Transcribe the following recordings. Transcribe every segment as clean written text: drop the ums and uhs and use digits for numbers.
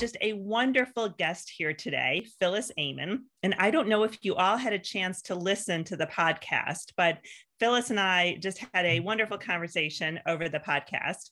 just a wonderful guest here today, Phyllis Ayman. And I don't know if you all had a chance to listen to the podcast, but Phyllis and I just had a wonderful conversation over the podcast.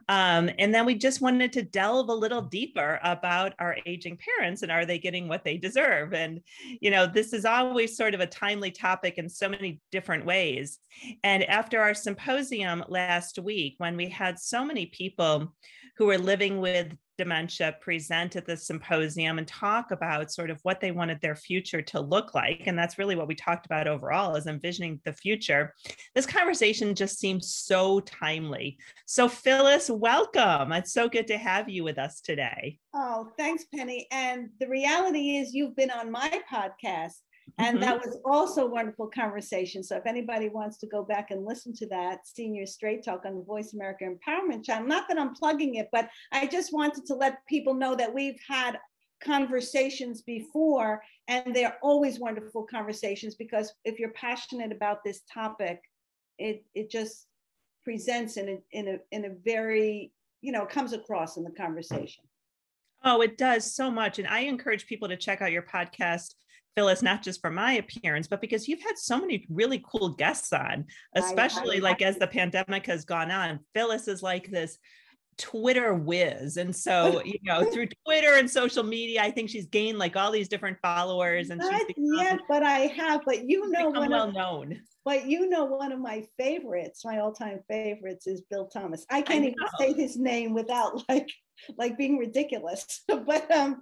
And then we just wanted to delve a little deeper about our aging parents and are they getting what they deserve? And, you know, this is always sort of a timely topic in so many different ways. And after our symposium last week, when we had so many people who were living with dementia present at the symposium and talk about sort of what they wanted their future to look like. And that's really what we talked about overall, is envisioning the future. This conversation just seems so timely. So Phyllis, welcome. It's so good to have you with us today. Oh, thanks, Penny. And the reality is you've been on my podcast. And that was also a wonderful conversation. So if anybody wants to go back and listen to that, Senior Straight Talk on the Voice America Empowerment Channel, not that I'm plugging it, but I just wanted to let people know that we've had conversations before, and they're always wonderful conversations, because if you're passionate about this topic, it just presents in a very, comes across in the conversation. Oh, it does so much. And I encourage people to check out your podcast, Phyllis, not just for my appearance, but because you've had so many really cool guests on, especially like as the pandemic has gone on. Phyllis is like this Twitter whiz. And so, through Twitter and social media, I think she's gained like all these different followers. And she's become, but I have, but well known. But one of my favorites, my all-time favorites, is Bill Thomas. I can't even say his name without like being ridiculous. But I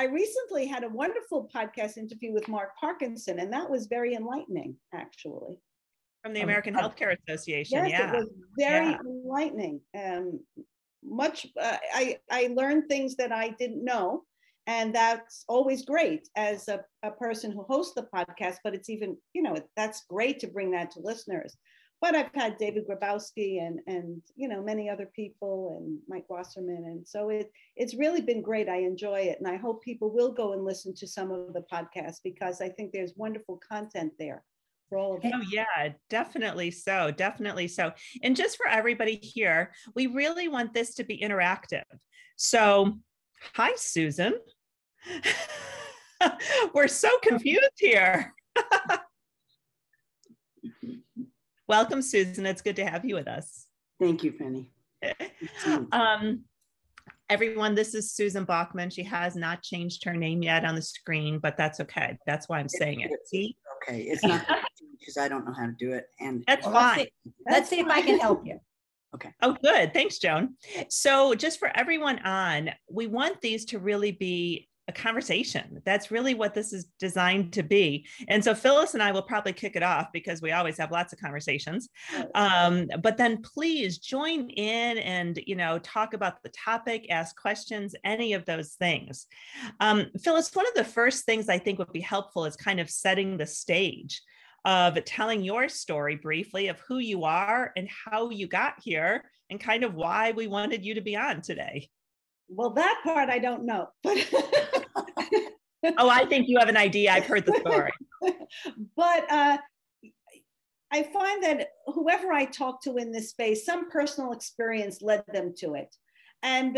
recently had a wonderful podcast interview with Mark Parkinson, and that was very enlightening, actually. From the American Healthcare Association. Yes, it was very enlightening. I learned things that I didn't know. And that's always great as a person who hosts the podcast, but it's even, that's great to bring that to listeners. But I've had David Grabowski and many other people, and Mike Wasserman. And so it's really been great. I enjoy it. And I hope people will go and listen to some of the podcasts, because I think there's wonderful content there for all of us. Oh yeah, definitely so. Definitely so. And just for everybody here, we really want this to be interactive. So hi, Susan. We're so confused here. Welcome, Susan. It's good to have you with us. Thank you, Penny. Everyone, this is Susan Bachman. She has not changed her name yet on the screen, but that's okay. That's why I'm saying it. See? Okay, it's not because I don't know how to do it. And that's fine. Let's see if I can help you. Okay. Oh, good. Thanks, Joan. So just for everyone on, we want these to really be a conversation. That's really what this is designed to be. And so Phyllis and I will probably kick it off, because we always have lots of conversations. But then please join in and, talk about the topic, ask questions, any of those things. Phyllis, one of the first things I think would be helpful is kind of setting the stage of telling your story briefly of who you are and how you got here and kind of why we wanted you to be on today. Well, that part I don't know, but oh, I think you have an idea. I've heard the story. But I find that whoever I talk to in this space, some personal experience led them to it. And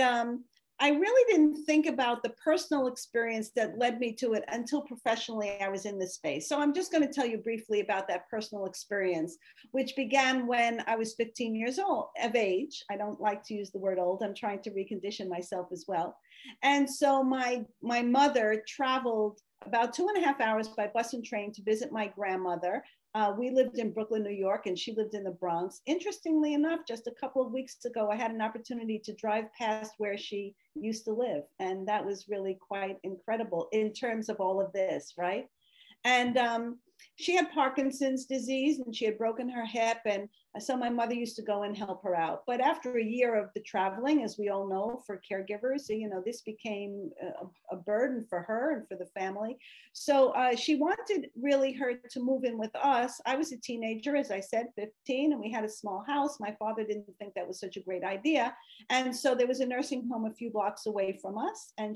I really didn't think about the personal experience that led me to it until professionally I was in this space. So I'm just going to tell you briefly about that personal experience, which began when I was 15 years old of age. I don't like to use the word old. I'm trying to recondition myself as well. And so my mother traveled about 2.5 hours by bus and train to visit my grandmother. We lived in Brooklyn, New York, and she lived in the Bronx. Interestingly enough, just a couple of weeks ago, I had an opportunity to drive past where she used to live. And that was really quite incredible in terms of all of this, right? And she had Parkinson's disease and she had broken her hip. And so my mother used to go and help her out. But after a year of the traveling, as we all know, for caregivers, this became a burden for her and for the family. So she wanted really her to move in with us. I was a teenager, as I said, 15, and we had a small house. My father didn't think that was such a great idea. And so there was a nursing home a few blocks away from us. And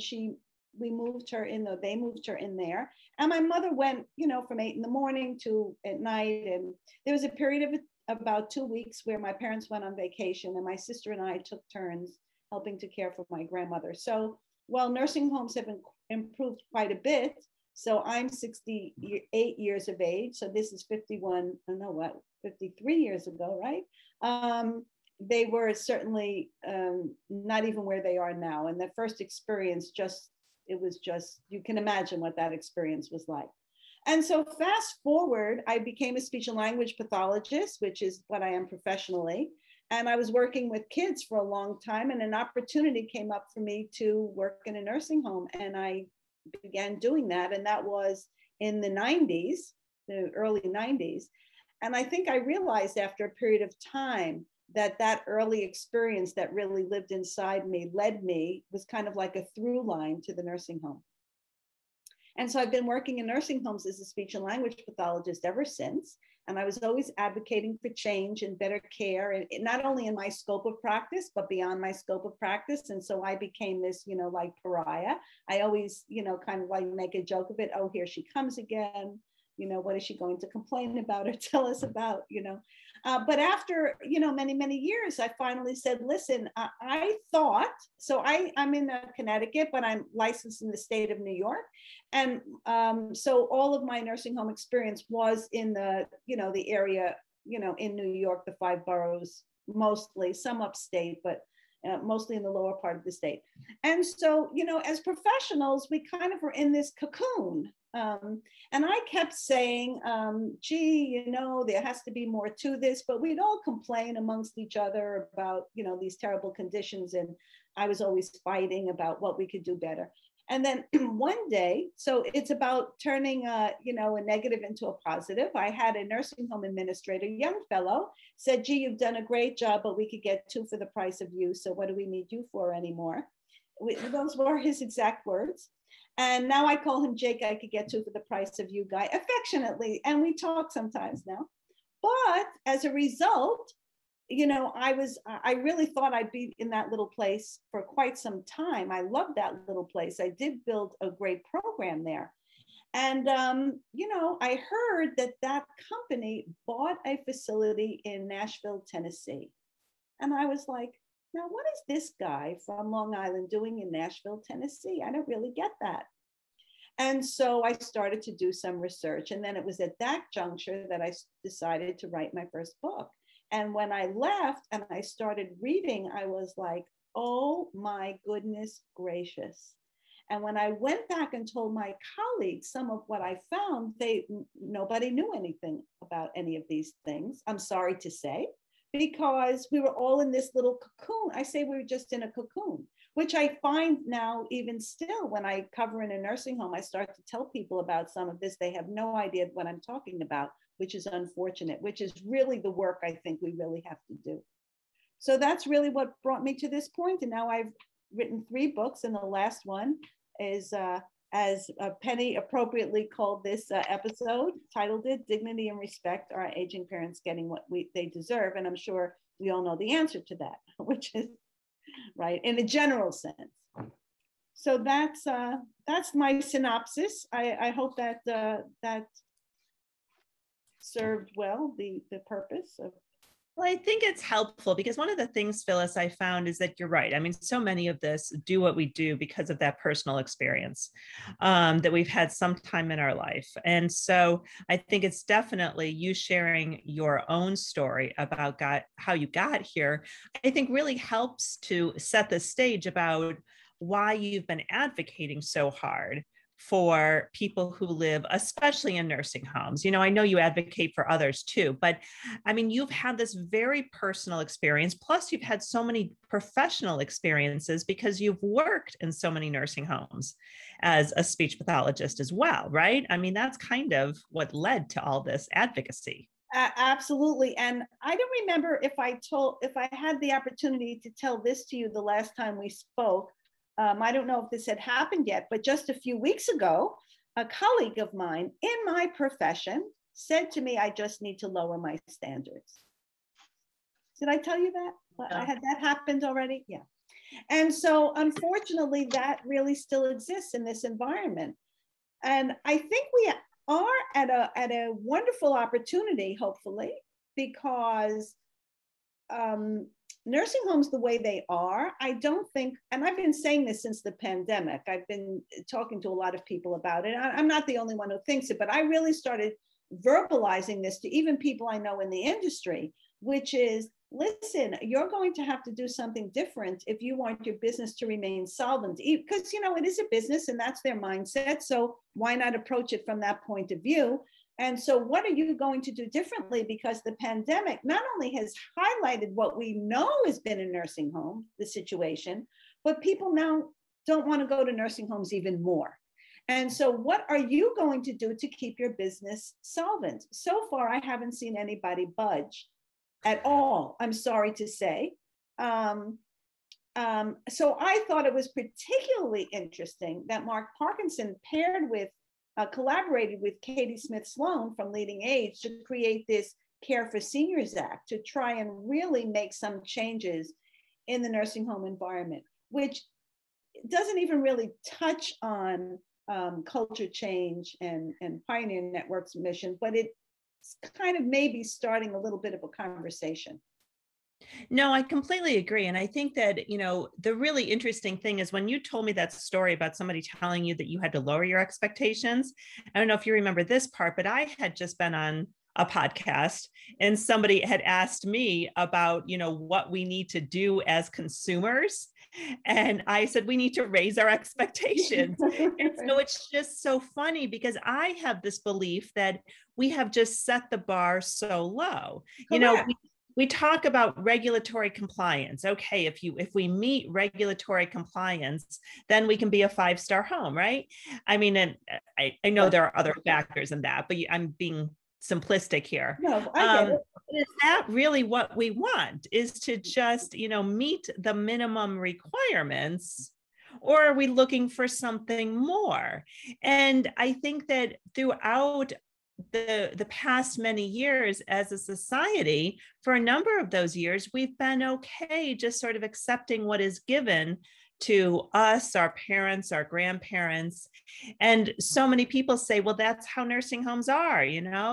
they moved her in there. And my mother went, from 8 a.m. to at night. And there was a period of about 2 weeks where my parents went on vacation and my sister and I took turns helping to care for my grandmother. So well, nursing homes have improved quite a bit. So I'm 68 years of age. So this is 51, I don't know what, 53 years ago, right? They were certainly not even where they are now. And the first experience you can imagine what that experience was like. And so fast forward, I became a speech and language pathologist, which is what I am professionally. And I was working with kids for a long time, and an opportunity came up for me to work in a nursing home. And I began doing that. And that was in the 90s, the early 90s. And I think I realized after a period of time that early experience that really lived inside me, was kind of like a through line to the nursing home. And so I've been working in nursing homes as a speech and language pathologist ever since. And I was always advocating for change and better care, and not only in my scope of practice, but beyond my scope of practice. And so I became this, like pariah. I always, kind of like make a joke of it. Oh, here she comes again. What is she going to complain about or tell us about, But after, many, many years, I finally said, listen, I thought, so I'm in Connecticut, but I'm licensed in the state of New York. And so all of my nursing home experience was in the area, in New York, the 5 boroughs, mostly, some upstate, but mostly in the lower part of the state. And so, as professionals, we kind of were in this cocoon. And I kept saying, gee, there has to be more to this, but we'd all complain amongst each other about, these terrible conditions. And I was always fighting about what we could do better. And then one day, so it's about turning, a negative into a positive. I had a nursing home administrator, young fellow, said, gee, you've done a great job, but we could get 2 for the price of you. So what do we need you for anymore? Those were his exact words. And now I call him Jake. I could get 2 for the price of you, guy, affectionately. And we talk sometimes now. But as a result, I really thought I'd be in that little place for quite some time. I loved that little place. I did build a great program there. And, I heard that company bought a facility in Nashville, Tennessee. And I was like, now, what is this guy from Long Island doing in Nashville, Tennessee? I don't really get that. And so I started to do some research. And then it was at that juncture that I decided to write my first book. And when I left and I started reading, I was like, oh my goodness gracious. And when I went back and told my colleagues some of what I found, nobody knew anything about any of these things, I'm sorry to say, because we were all in this little cocoon. I say we were just in a cocoon, which I find now even still when I cover in a nursing home, I start to tell people about some of this. They have no idea what I'm talking about, which is unfortunate, which is really the work I think we really have to do. So that's really what brought me to this point. And now I've written 3 books, and the last one is, as Penny appropriately called this episode, titled it, Dignity and Respect, Are Aging Parents Getting What They Deserve? And I'm sure we all know the answer to that, which is right, in a general sense. So that's my synopsis. I hope that that served well the purpose of. Well, I think it's helpful because one of the things, Phyllis, I found is that you're right. I mean, so many of this do what we do because of that personal experience that we've had sometime in our life. And so I think it's definitely you sharing your own story about how you got here, I think really helps to set the stage about why you've been advocating so hard for people who live, especially in nursing homes. I know you advocate for others too, but I mean, you've had this very personal experience, plus you've had so many professional experiences because you've worked in so many nursing homes as a speech pathologist as well, right? I mean, that's kind of what led to all this advocacy. Absolutely. And I don't remember if I had the opportunity to tell this to you the last time we spoke. I don't know if this had happened yet, but just a few weeks ago, a colleague of mine in my profession said to me, I just need to lower my standards. Did I tell you that? No. Had that happened already? Yeah. And so unfortunately, that really still exists in this environment. And I think we are at a wonderful opportunity, hopefully, because nursing homes the way they are, I don't think, and I've been saying this since the pandemic, I've been talking to a lot of people about it. I'm not the only one who thinks it, but I really started verbalizing this to even people I know in the industry, which is, listen, you're going to have to do something different if you want your business to remain solvent, because, it is a business and that's their mindset. So why not approach it from that point of view? And so what are you going to do differently? Because the pandemic not only has highlighted what we know has been in nursing homes, the situation, but people now don't want to go to nursing homes even more. And so what are you going to do to keep your business solvent? So far, I haven't seen anybody budge at all, I'm sorry to say. So I thought it was particularly interesting that Mark Parkinson collaborated with Katie Smith Sloan from Leading Age to create this Care for Seniors Act to try and really make some changes in the nursing home environment, which doesn't even really touch on culture change and Pioneer Network's mission, but it's kind of maybe starting a little bit of a conversation. No, I completely agree. And I think that, the really interesting thing is when you told me that story about somebody telling you that you had to lower your expectations. I don't know if you remember this part, but I had just been on a podcast and somebody had asked me about, what we need to do as consumers. And I said, we need to raise our expectations. And so it's just so funny because I have this belief that we have just set the bar so low. Correct. We talk about regulatory compliance. Okay, if we meet regulatory compliance, then we can be a 5-star home, right? I mean, and I know there are other factors in that, but I'm being simplistic here. No, I get it. Is that really what we want? Is to just, meet the minimum requirements? Or are we looking for something more? And I think that throughout the past many years as a society, for a number of those years, we've been okay just sort of accepting what is given to us, our parents, our grandparents. And so many people say, well, that's how nursing homes are,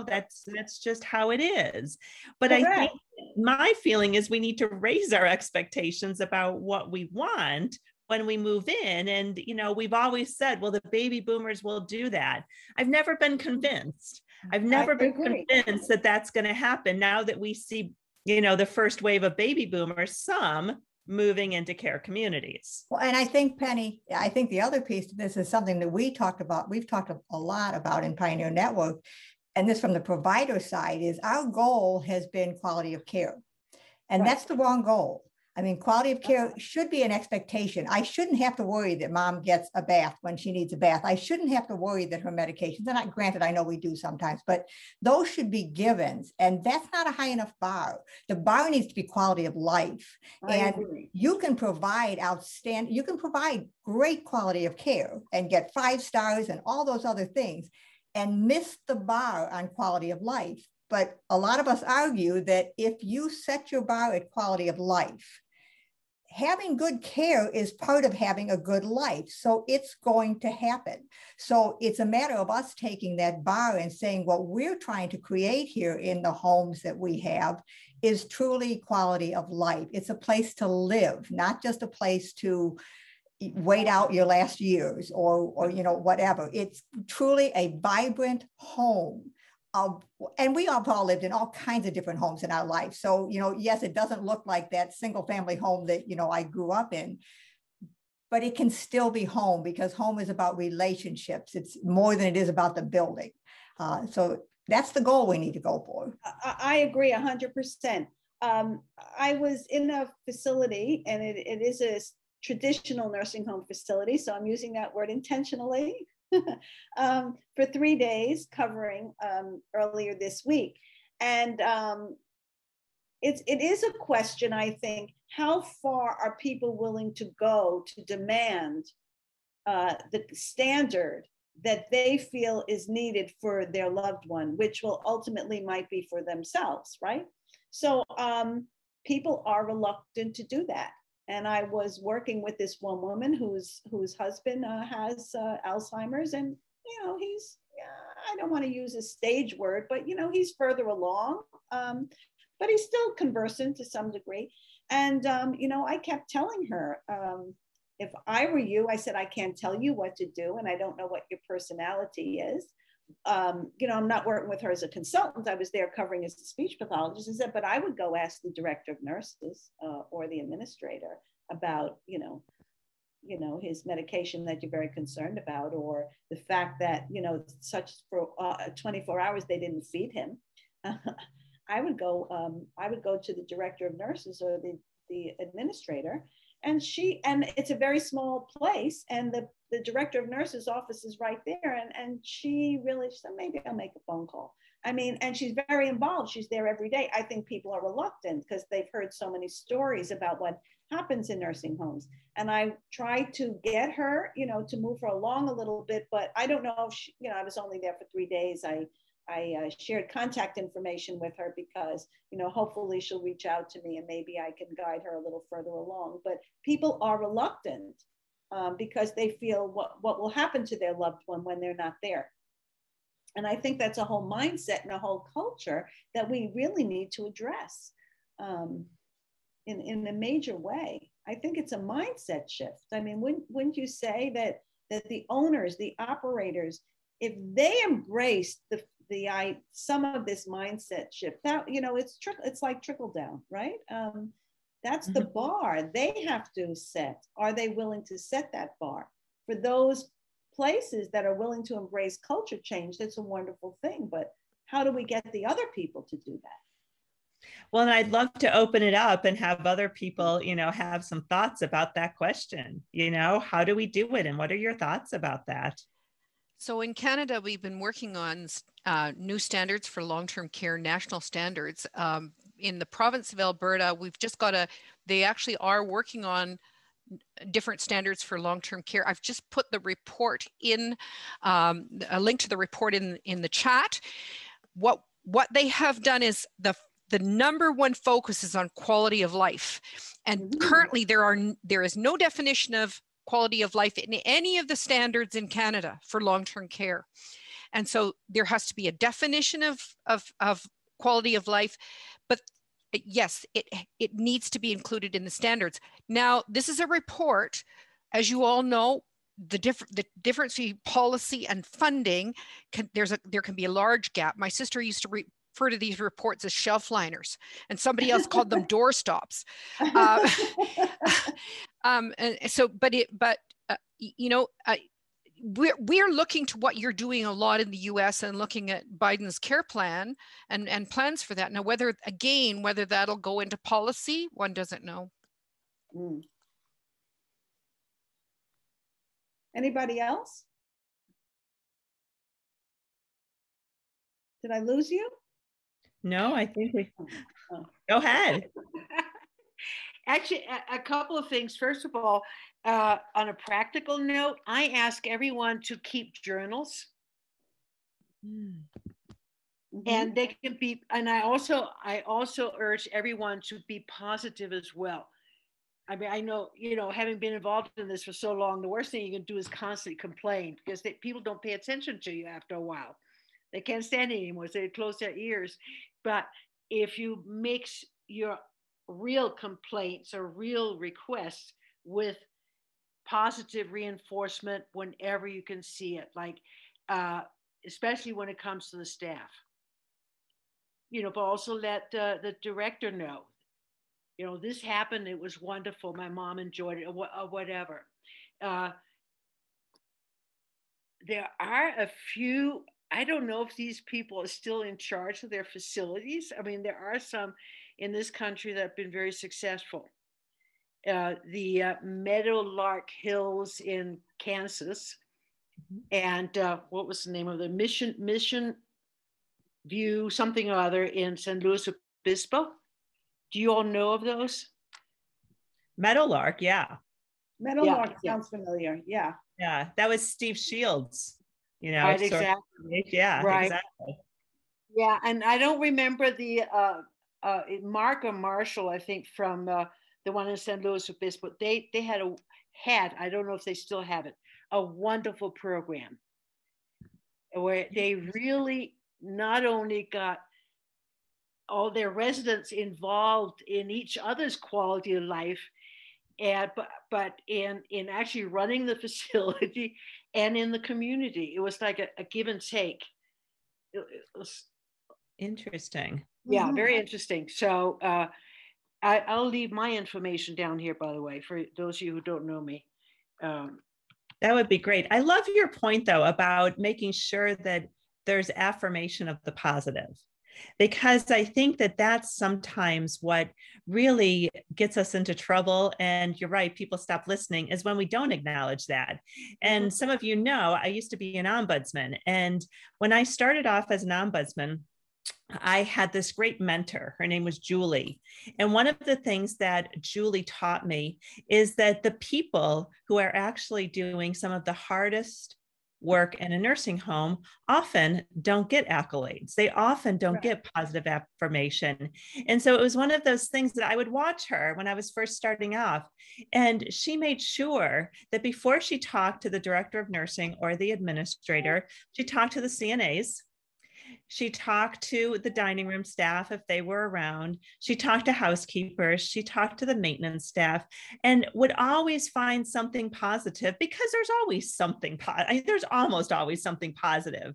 that's just how it is. But Correct. I think my feeling is we need to raise our expectations about what we want when we move in. And, we've always said, well, the baby boomers will do that. I've never been convinced. I've never been convinced that that's going to happen now that we see, the first wave of baby boomers, some moving into care communities. Well, and I think, Penny, the other piece to this is something that we've talked a lot about in Pioneer Network, and this from the provider side, is our goal has been quality of care. And That's the wrong goal. I mean, quality of care should be an expectation. I shouldn't have to worry that mom gets a bath when she needs a bath. I shouldn't have to worry that her medications, and not granted, I know we do sometimes, but those should be givens. And that's not a high enough bar. The bar needs to be quality of life. You can provide great quality of care and get 5 stars and all those other things and miss the bar on quality of life. But a lot of us argue that if you set your bar at quality of life, having good care is part of having a good life. So it's going to happen. So it's a matter of us taking that bar and saying what we're trying to create here in the homes that we have is truly quality of life. It's a place to live, not just a place to wait out your last years or whatever. It's truly a vibrant home. And we have all lived in all kinds of different homes in our life. So, yes, it doesn't look like that single family home that, I grew up in, but it can still be home because home is about relationships. It's more than it is about the building. So that's the goal we need to go for. I agree 100%. I was in a facility and it is a traditional nursing home facility. So I'm using that word intentionally. For 3 days, covering earlier this week. And it is a question, I think, how far are people willing to go to demand the standard that they feel is needed for their loved one, which will ultimately might be for themselves, right? So people are reluctant to do that. And I was working with this one woman whose husband has Alzheimer's, and he's I don't want to use a stage word, but he's further along, but he's still conversant to some degree. And, I kept telling her, if I were you, I said, I can't tell you what to do, and I don't know what your personality is. I'm not working with her as a consultant. I was there covering as a speech pathologist. I said, but I would go ask the director of nurses or the administrator about, his medication that you're very concerned about, or the fact that, such for 24 hours they didn't feed him. I would go to the director of nurses or the administrator, and it's a very small place, and the director of nurses office is right there. And she said, maybe I'll make a phone call. I mean, and she's very involved. She's there every day. I think people are reluctant because they've heard so many stories about what happens in nursing homes. And I tried to get her, to move her along a little bit, but I don't know if she, I was only there for 3 days. I shared contact information with her because, hopefully she'll reach out to me and maybe I can guide her a little further along. But people are reluctant because they feel what will happen to their loved one when they're not there. And I think that's a whole mindset and a whole culture that we really need to address in a major way. I think it's a mindset shift. I mean, wouldn't you say that the owners, the operators, if they embrace some of this mindset shift, that it's like trickle down, right? That's the bar they have to set. Are they willing to set that bar for those places that are willing to embrace culture change? That's a wonderful thing, but how do we get the other people to do that? Well, and I'd love to open it up and have other people, have some thoughts about that question. How do we do it? And what are your thoughts about that? So in Canada, we've been working on new standards for long-term care, national standards. In the province of Alberta, they actually are working on different standards for long-term care. I've just put the report in, a link to the report in the chat. What they have done is the number one focus is on quality of life. And currently there is no definition of quality of life in any of the standards in Canada for long-term care. And so there has to be a definition of quality of life, but yes, it needs to be included in the standards. Now, this is a report, as you all know, the difference between policy and funding, there can be a large gap. My sister used to refer to these reports as shelf liners, and somebody else called them door stops. We're looking to what you're doing a lot in the US and looking at Biden's care plan and plans for that. Now, whether that'll go into policy, one doesn't know. Anybody else? Did I lose you? No, I think go ahead. Actually, a couple of things. First of all, on a practical note, I ask everyone to keep journals. And they can be, and I also urge everyone to be positive as well. I mean, I know, having been involved in this for so long, the worst thing you can do is constantly complain because people don't pay attention to you after a while. They can't stand it anymore, so they close their ears. But if you mix your real complaints or real requests with positive reinforcement whenever you can see it, like especially when it comes to the staff, but also let the director know, this happened, it was wonderful, my mom enjoyed it, or whatever. There are a few, I don't know if these people are still in charge of their facilities. I mean, there are some in this country that have been very successful. The Meadowlark Hills in Kansas, and what was the name of the Mission View, something or other in San Luis Obispo. Do you all know of those? Meadowlark, yeah. Meadowlark sounds familiar, yeah. Yeah, that was Steve Shields, Right, exactly. Yeah, right. Exactly. Yeah, and I don't remember the Mark or Marshall, I think, from the one in San Luis Obispo. They had, I don't know if they still have it, a wonderful program where they really not only got all their residents involved in each other's quality of life, and but in actually running the facility and in the community. It was like a give and take. It was interesting. Yeah, very interesting. So I'll leave my information down here, by the way, for those of you who don't know me. That would be great. I love your point, though, about making sure that there's affirmation of the positive, because I think that that's sometimes what really gets us into trouble. And you're right, people stop listening, is when we don't acknowledge that. And some of you know, I used to be an ombudsman. And when I started off as an ombudsman, I had this great mentor. Her name was Julie. And one of the things that Julie taught me is that the people who are actually doing some of the hardest work in a nursing home often don't get accolades. They often don't get positive affirmation. And so it was one of those things that I would watch her when I was first starting off. And she made sure that before she talked to the director of nursing or the administrator, she talked to the CNAs. She talked to the dining room staff if they were around. She talked to housekeepers. She talked to the maintenance staff, and would always find something positive, because there's always something, there's almost always something positive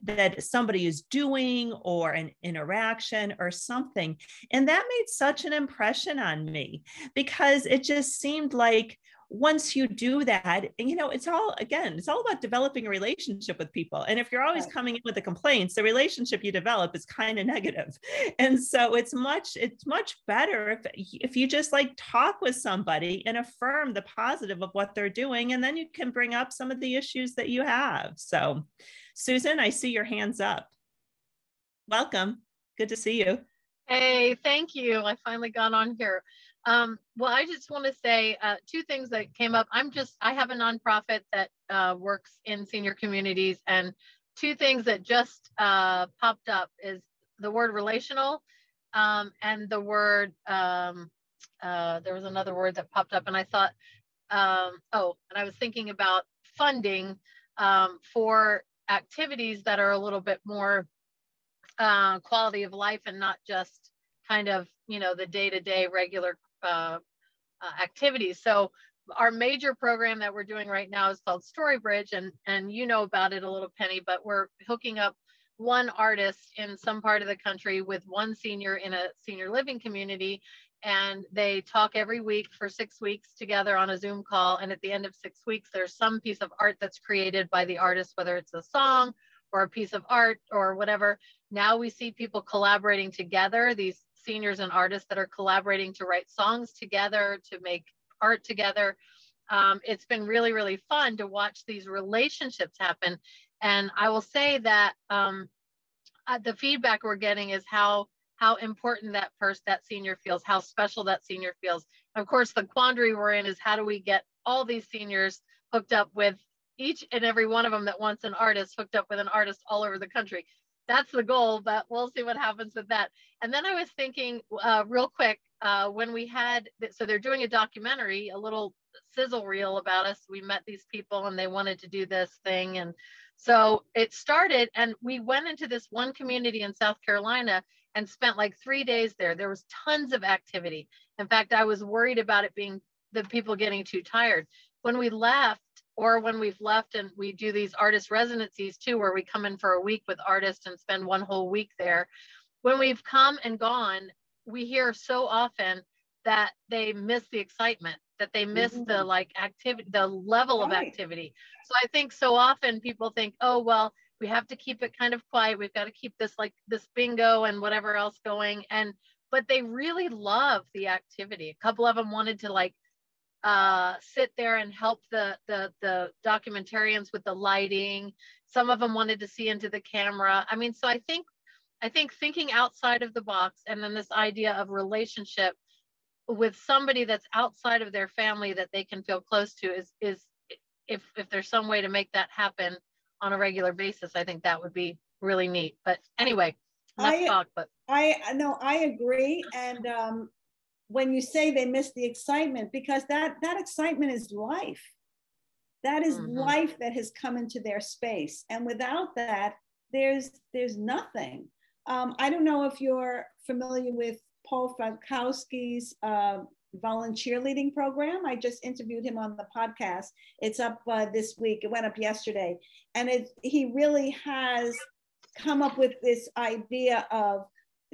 that somebody is doing, or an interaction or something. And that made such an impression on me, because it just seemed like once you do that, and it's all about developing a relationship with people. And if you're always coming in with the complaints, the relationship you develop is kind of negative. And so it's much better if you just like talk with somebody and affirm the positive of what they're doing, and then you can bring up some of the issues that you have. So Susan, I see your hands up. Welcome. Good to see you. Hey, thank you. I finally got on here. Well, I just want to say two things that came up. I have a nonprofit that works in senior communities, and two things that just popped up is the word relational and the word, there was another word that popped up, and I thought, and I was thinking about funding for activities that are a little bit more quality of life, and not just kind of, the day-to-day regular activities. So our major program that we're doing right now is called Storybridge, and you know about it a little, Penny, but we're hooking up one artist in some part of the country with one senior in a senior living community, and they talk every week for 6 weeks together on a Zoom call. And at the end of 6 weeks, there's some piece of art that's created by the artist, whether it's a song or a piece of art or whatever. Now we see people collaborating together, these seniors and artists that are collaborating to write songs together, to make art together. It's been really, really fun to watch these relationships happen. And I will say that the feedback we're getting is how important that senior feels, how special that senior feels. Of course, the quandary we're in is, how do we get all these seniors hooked up with each and every one of them that wants an artist hooked up with an artist all over the country? That's the goal, but we'll see what happens with that. And then I was thinking real quick, when we had, so they're doing a documentary, a little sizzle reel about us. We met these people and they wanted to do this thing. And so it started, and we went into this one community in South Carolina and spent like 3 days there. There was tons of activity. In fact, I was worried about it being the people getting too tired. When we left, or when we've left, and we do these artist residencies too, where we come in for a week with artists and spend one whole week there. When we've come and gone, we hear so often that they miss the excitement, that they miss the activity, the level of activity. So I think so often people think, oh, well, we have to keep it kind of quiet. We've got to keep this this bingo and whatever else going. But they really love the activity. A couple of them wanted to sit there and help the documentarians with the lighting. Some of them wanted to see into the camera. I mean, so I think thinking outside of the box, and then this idea of relationship with somebody that's outside of their family that they can feel close to is if there's some way to make that happen on a regular basis, I think that would be really neat. But anyway, enough talk. I agree. And when you say they miss the excitement, because that excitement is life. That is life that has come into their space. And without that, there's nothing. I don't know if you're familiar with Paul Falkowski's volunteer leading program. I just interviewed him on the podcast. It's up this week. It went up yesterday. And he really has come up with this idea of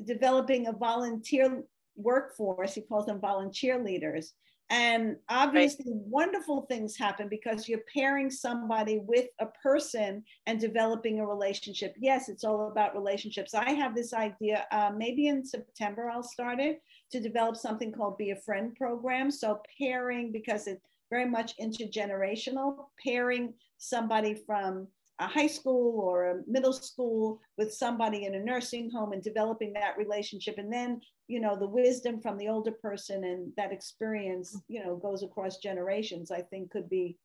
developing a volunteer workforce. He calls them volunteer leaders. And obviously wonderful things happen because you're pairing somebody with a person and developing a relationship. Yes, it's all about relationships. I have this idea, maybe in September I'll start it, to develop something called Be a Friend program. So pairing, because it's very much intergenerational, pairing somebody from a high school or a middle school with somebody in a nursing home and developing that relationship. And then, you know, the wisdom from the older person and that experience, you know, goes across generations, I think could be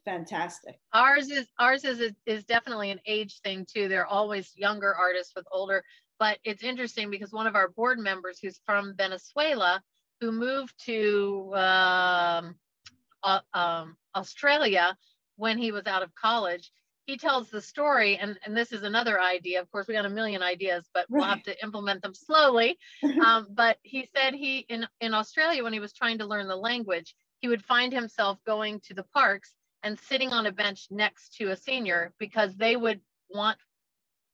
fantastic. Ours is definitely an age thing too. There are always younger artists with older, but it's interesting because one of our board members who's from Venezuela, who moved to Australia when he was out of college, he tells the story, and this is another idea. Of course, we got a million ideas, but we'll have to implement them slowly. But he said in Australia, when he was trying to learn the language, he would find himself going to the parks and sitting on a bench next to a senior because they would want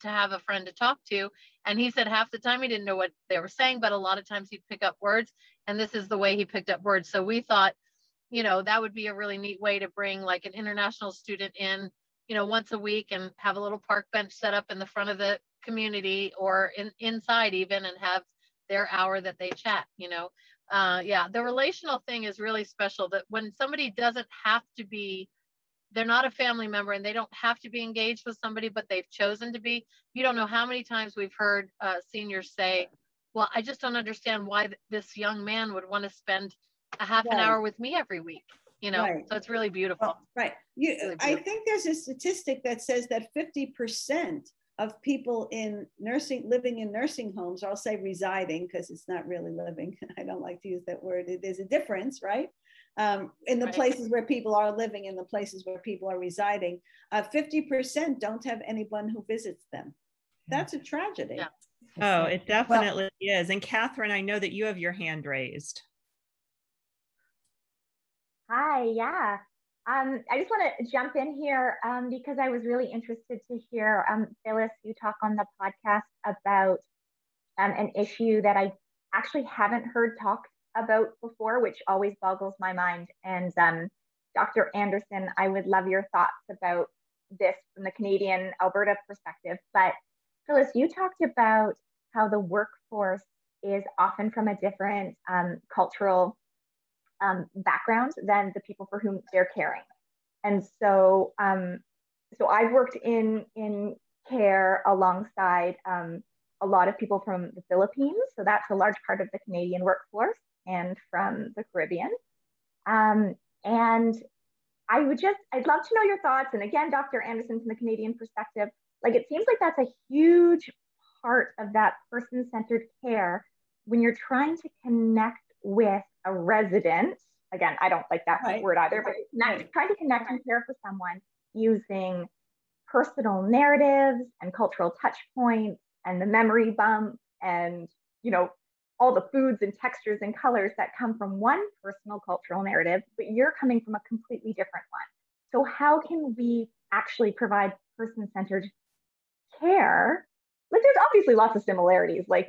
to have a friend to talk to. And he said half the time he didn't know what they were saying, but a lot of times he'd pick up words. And this is the way he picked up words. So we thought, you know, that would be a really neat way to bring like an international student in, you know, once a week and have a little park bench set up in the front of the community or inside even, and have their hour that they chat, you know. Yeah, the relational thing is really special, that when somebody doesn't have to be, they're not a family member and they don't have to be engaged with somebody, but they've chosen to be. You don't know how many times we've heard seniors say, well, I just don't understand why this young man would want to spend a half an hour with me every week. You know, so it's really beautiful. Right. Really beautiful. I think there's a statistic that says that 50% of people living in nursing homes, or I'll say residing, because it's not really living. I don't like to use that word. There's a difference, right? In the places where people are living, in the places where people are residing, 50% don't have anyone who visits them. That's a tragedy. Yeah. Oh, it definitely is. And Catherine, I know that you have your hand raised. Hi, yeah. I just want to jump in here because I was really interested to hear Phyllis, you talk on the podcast about an issue that I actually haven't heard talked about before, which always boggles my mind. And Dr. Anderson, I would love your thoughts about this from the Canadian Alberta perspective. But Phyllis, you talked about how the workforce is often from a different cultural background than the people for whom they're caring. And so I've worked in care alongside a lot of people from the Philippines. So that's a large part of the Canadian workforce, and from the Caribbean. And I'd love to know your thoughts. And again, Dr. Anderson, from the Canadian perspective, like it seems like that's a huge part of that person-centered care when you're trying to connect with a resident. Again, I don't like that word either, but trying to connect and care for someone using personal narratives and cultural touch points and the memory bump and, you know, all the foods and textures and colors that come from one personal cultural narrative, but you're coming from a completely different one. So how can we actually provide person-centered care? Like there's obviously lots of similarities, like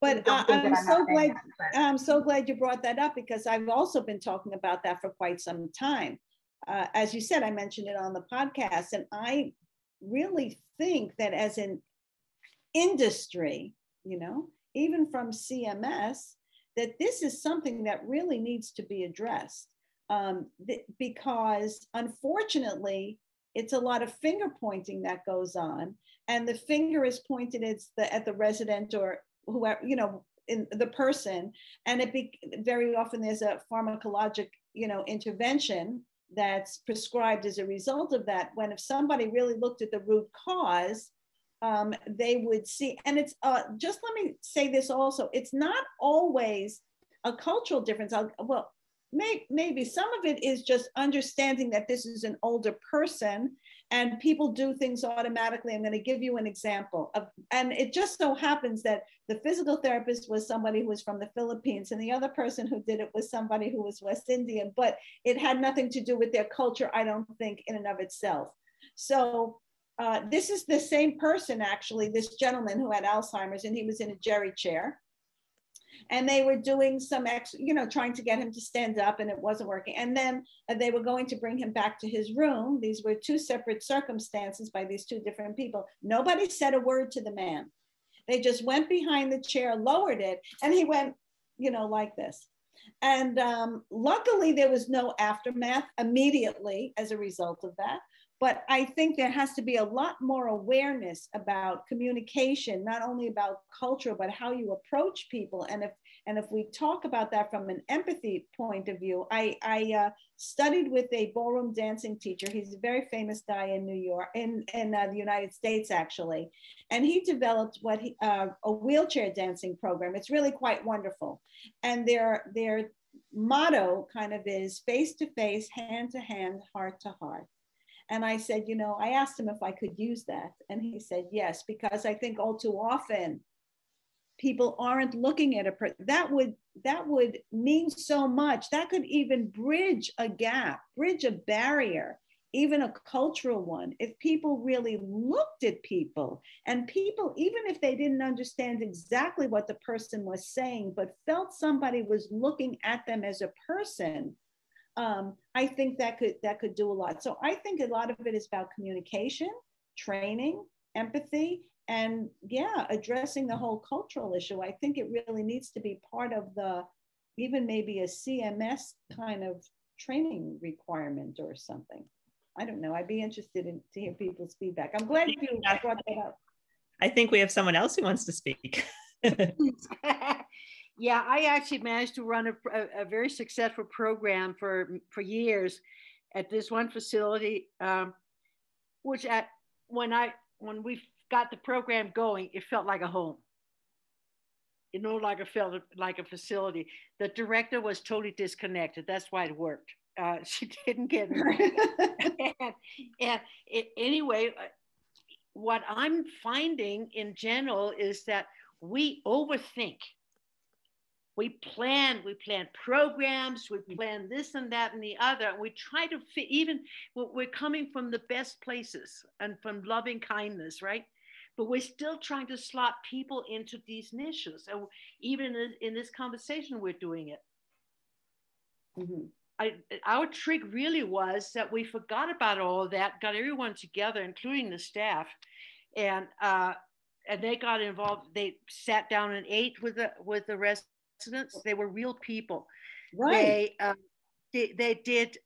But I'm so glad you brought that up, because I've also been talking about that for quite some time. As you said, I mentioned it on the podcast, and I really think that as an industry, you know, even from CMS, that this is something that really needs to be addressed, because unfortunately, it's a lot of finger pointing that goes on, and the finger is pointed at the resident or whoever, you know, in the person, and very often there's a pharmacologic, you know, intervention that's prescribed as a result of that. When if somebody really looked at the root cause, they would see. And it's just let me say this also: it's not always a cultural difference. maybe some of it is just understanding that this is an older person and people do things automatically. I'm going to give you an example of, and it just so happens that the physical therapist was somebody who was from the Philippines, and the other person who did it was somebody who was West Indian, but it had nothing to do with their culture, I don't think, in and of itself. So this is the same person, actually, this gentleman who had Alzheimer's, and he was in a jerry chair. And they were doing some, trying to get him to stand up, and it wasn't working. And then they were going to bring him back to his room. These were two separate circumstances by these two different people. Nobody said a word to the man. They just went behind the chair, lowered it, and he went, like this. And luckily, there was no aftermath immediately as a result of that. But I think there has to be a lot more awareness about communication, not only about culture, but how you approach people. And if we talk about that from an empathy point of view, I studied with a ballroom dancing teacher. He's a very famous guy in New York, in the United States, actually. And he developed a wheelchair dancing program. It's really quite wonderful. And their motto kind of is face to face, hand to hand, heart to heart. And I said, I asked him if I could use that. And he said, yes, because I think all too often people aren't looking at that would mean so much. That could even bridge a gap, bridge a barrier, even a cultural one. If people really looked at people, and people, even if they didn't understand exactly what the person was saying, but felt somebody was looking at them as a person, I think that could do a lot. So I think a lot of it is about communication, training, empathy, and addressing the whole cultural issue. I think it really needs to be part of even maybe a CMS kind of training requirement or something. I don't know. I'd be interested to hear people's feedback. I'm glad you brought that up. I think we have someone else who wants to speak. Yeah, I actually managed to run a very successful program for years at this one facility, which when we got the program going, it felt like a home. It no longer felt like a facility. The director was totally disconnected. That's why it worked. She didn't get it. Anyway, what I'm finding in general is that we overthink. We plan programs, we plan this and that and the other, and we try to fit, even we're coming from the best places and from loving kindness, right? But we're still trying to slot people into these niches. And even in this conversation, we're doing it. Mm-hmm. Our trick really was that we forgot about all of that, got everyone together, including the staff, and they got involved. They sat down and ate with the residents. They were real people. Right. They did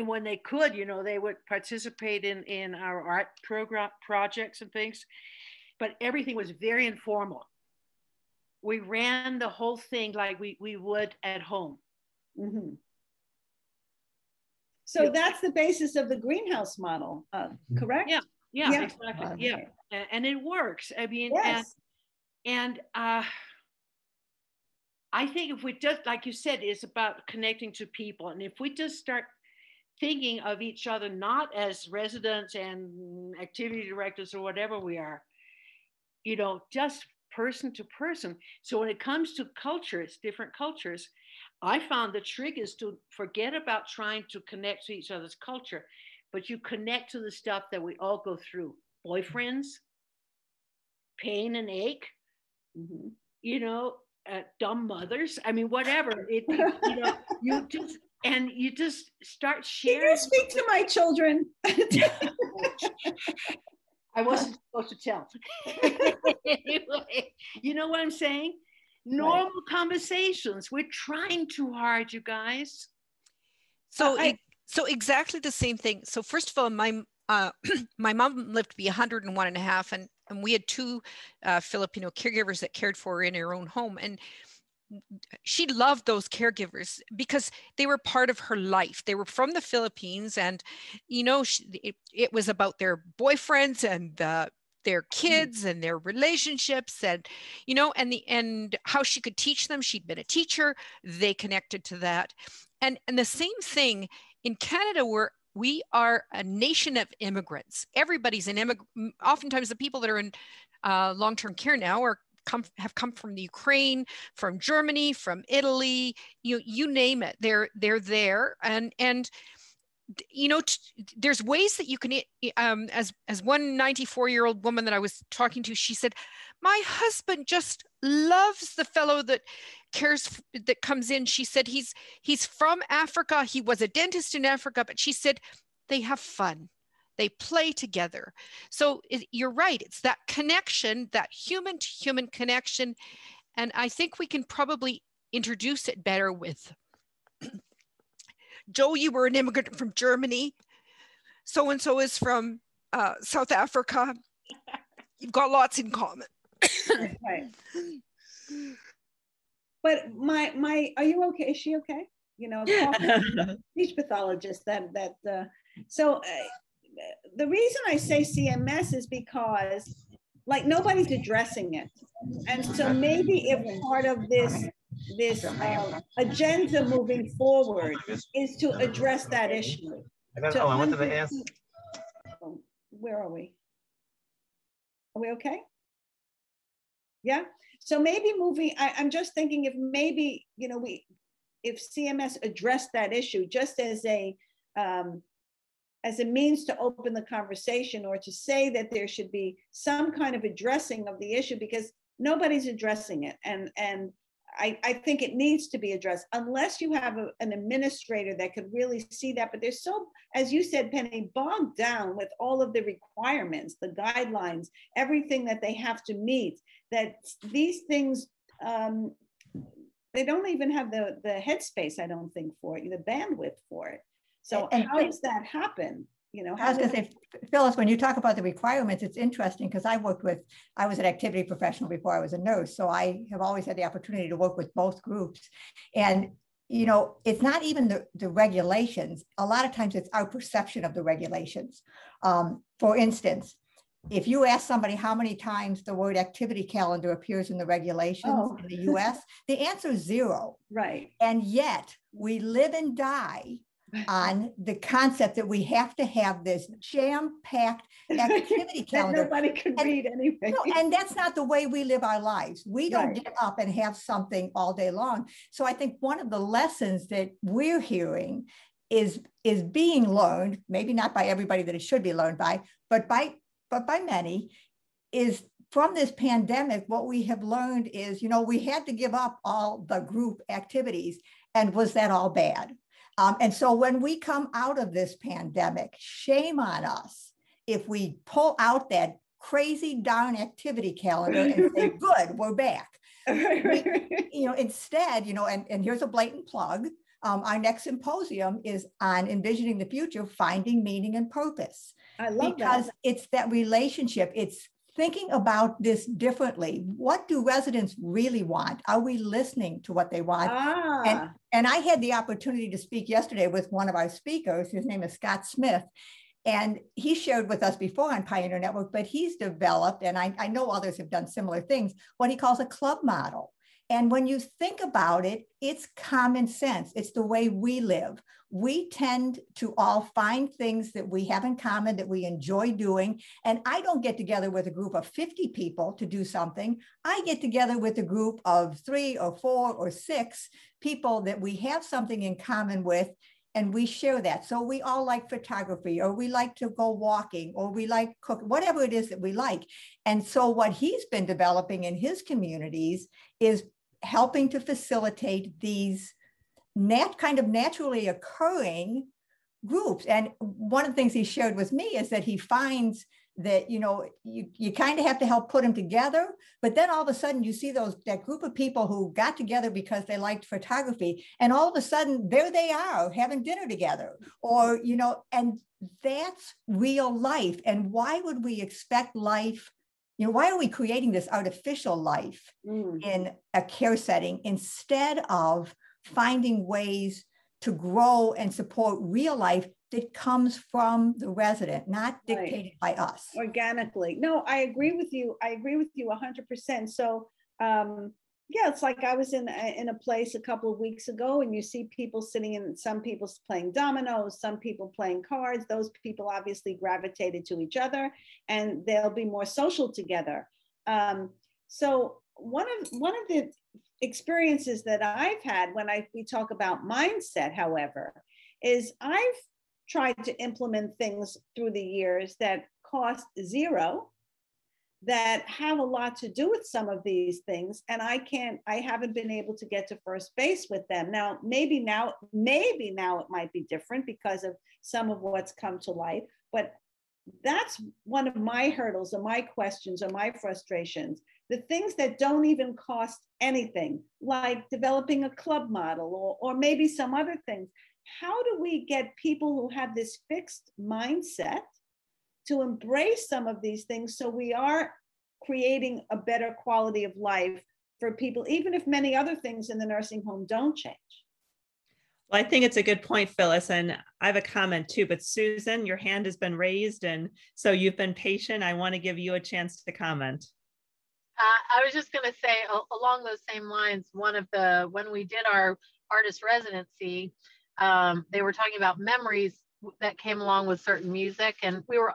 when they could, they would participate in our art program projects and things, but everything was very informal. We ran the whole thing like we would at home. Mm-hmm. So that's the basis of the greenhouse model, correct? Yeah, exactly. Yeah, and it works. I mean, yes. and I think if we just, like you said, it's about connecting to people. And if we just start thinking of each other, not as residents and activity directors or whatever we are, just person to person. So when it comes to cultures, different cultures, I found the trick is to forget about trying to connect to each other's culture, but you connect to the stuff that we all go through. Boyfriends, pain and ache, mm-hmm. Dumb mothers. I mean, whatever. You just start sharing. Can you speak to my children? I wasn't supposed to tell. Anyway, you know what I'm saying? Normal conversations. We're trying too hard, you guys. So exactly the same thing. So first of all, my mom lived to be 101 and a half, and we had two Filipino caregivers that cared for her in her own home. And she loved those caregivers because they were part of her life. They were from the Philippines, and, it was about their boyfriends and their kids and their relationships, and, and how she could teach them. She'd been a teacher. They connected to that. And the same thing in Canada, where we are a nation of immigrants. Everybody's an immigrant. Oftentimes the people that are in long-term care now have come from the Ukraine, from Germany, from Italy, you name it. They're there. And you know, there's ways that you can, as one 94-year-old woman that I was talking to, she said, my husband just loves the fellow that comes in. She said, he's from Africa. He was a dentist in Africa, but she said, they have fun. They play together. So you're right. It's that connection, that human to human connection. And I think we can probably introduce it better with, Joe, you were an immigrant from Germany. So-and-so is from South Africa. You've got lots in common. Right. But are you okay? Is she okay? You know, speech pathologist so the reason I say CMS is because like nobody's addressing it. And so maybe if part of this agenda moving forward is to address that issue. I went to the answer. Where are we? Are we okay? Yeah. So maybe I'm just thinking if maybe, you know, if CMS addressed that issue just as a means to open the conversation, or to say that there should be some kind of addressing of the issue, because nobody's addressing it. And I think it needs to be addressed unless you have an administrator that could really see that. But they're so, as you said, Penny, bogged down with all of the requirements, the guidelines, everything that they have to meet, that these things, they don't even have the headspace, I don't think, for it, the bandwidth for it. So how does that happen? You know, I was going to say, Phyllis, when you talk about the requirements, it's interesting because I was an activity professional before I was a nurse. So I have always had the opportunity to work with both groups. And, you know, it's not even the regulations. A lot of times it's our perception of the regulations. For instance, if you ask somebody how many times the word activity calendar appears in the regulations in the US, the answer is 0. Right. And yet we live and die on the concept that we have to have this jam-packed activity calendar. Nobody can read anyway. No, and that's not the way we live our lives. We don't get up and have something all day long. So I think one of the lessons that we're hearing is being learned, maybe not by everybody that it should be learned by, but by many, is from this pandemic. What we have learned is, you know, we had to give up all the group activities. And was that all bad? And so when we come out of this pandemic, shame on us if we pull out that crazy darn activity calendar and say, good, we're back. You know, instead, you know, and here's a blatant plug. Our next symposium is on envisioning the future, finding meaning and purpose. I love because that. It's that relationship. It's thinking about this differently. What do residents really want? Are we listening to what they want? And I had the opportunity to speak yesterday with one of our speakers. His name is Scott Smith. And he shared with us before on Pioneer Network, but he's developed, and I know others have done similar things, what he calls a club model. And when you think about it, it's common sense. It's the way we live. We tend to all find things that we have in common, that we enjoy doing. And I don't get together with a group of 50 people to do something. I get together with a group of 3 or 4 or 6 people that we have something in common with, and we share that. So we all like photography, or we like to go walking, or we like cooking, whatever it is that we like. And so what he's been developing in his communities is helping to facilitate these kind of naturally occurring groups. And one of the things he shared with me is that he finds that, you know, you kind of have to help put them together, but then all of a sudden you see that group of people who got together because they liked photography, and all of a sudden there they are having dinner together, or, you know, and that's real life. And why would we expect life? You know, why are we creating this artificial life in a care setting instead of finding ways to grow and support real life that comes from the resident, not dictated by us? Organically. No, I agree with you. I agree with you 100%. So, Yeah, it's like I was in a place a couple of weeks ago, and you see people sitting in, some people playing dominoes, some people playing cards. Those people obviously gravitated to each other, and they'll be more social together. So one of the experiences that I've had when we talk about mindset, however, is I've tried to implement things through the years that cost zero, that have a lot to do with some of these things, and I haven't been able to get to first base with them. Now, maybe now it might be different because of some of what's come to light, but that's one of my hurdles or my questions or my frustrations. The things that don't even cost anything, like developing a club model or maybe some other things. How do we get people who have this fixed mindset to embrace some of these things so we are creating a better quality of life for people, even if many other things in the nursing home don't change? Well, I think it's a good point, Phyllis, and I have a comment too, but Susan, your hand has been raised, and so you've been patient. I want to give you a chance to comment. I was just going to say, along those same lines, when we did our artist residency, they were talking about memories that came along with certain music, and we were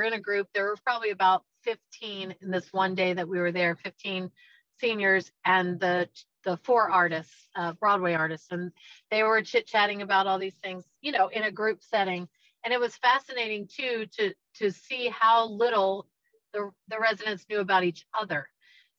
in a group. There were probably about 15 in this one day that we were there, 15 seniors and the 4 artists, Broadway artists, and they were chit-chatting about all these things, in a group setting. And it was fascinating too to see how little the residents knew about each other.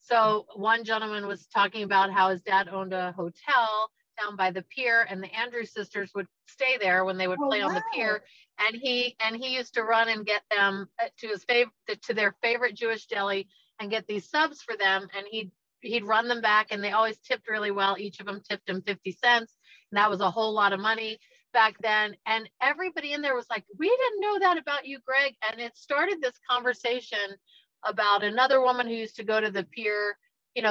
So one gentleman was talking about how his dad owned a hotel down by the pier, and the Andrews sisters would stay there when they would play on the pier, and he used to run and get them to their favorite Jewish deli and get these subs for them, and he'd run them back, and they always tipped really well. Each of them tipped him 50 cents, and that was a whole lot of money back then. And everybody in there was like, we didn't know that about you, Greg. And it started this conversation about another woman who used to go to the pier. It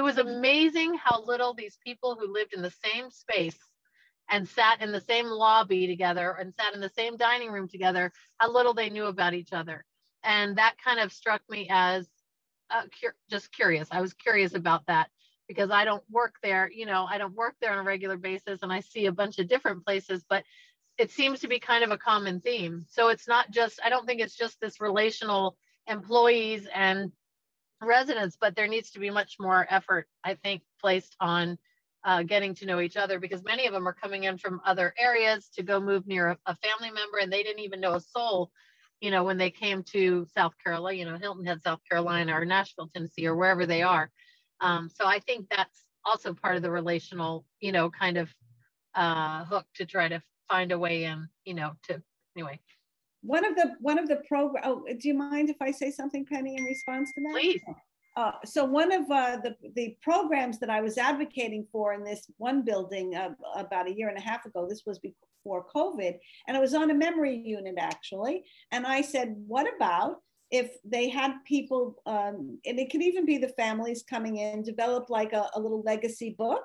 was amazing how little these people who lived in the same space and sat in the same lobby together and sat in the same dining room together, how little they knew about each other. And that kind of struck me as just curious. I was curious about that because I don't work there, I don't work there on a regular basis, and I see a bunch of different places, but it seems to be kind of a common theme. So it's not just, I don't think it's just this relational employees and residents, but there needs to be much more effort, I think, placed on getting to know each other, because many of them are coming in from other areas to go move near a family member, and they didn't even know a soul, when they came to South Carolina, Hilton Head, South Carolina, or Nashville, Tennessee, or wherever they are. So I think that's also part of the relational, kind of hook to try to find a way in, anyway. One of the program. Oh, do you mind if I say something, Penny, in response to that? Please. So one of the programs that I was advocating for in this one building about a year and a half ago, this was before COVID, and I was on a memory unit actually, and I said, what about if they had people, and it could even be the families coming in, develop like a little legacy book,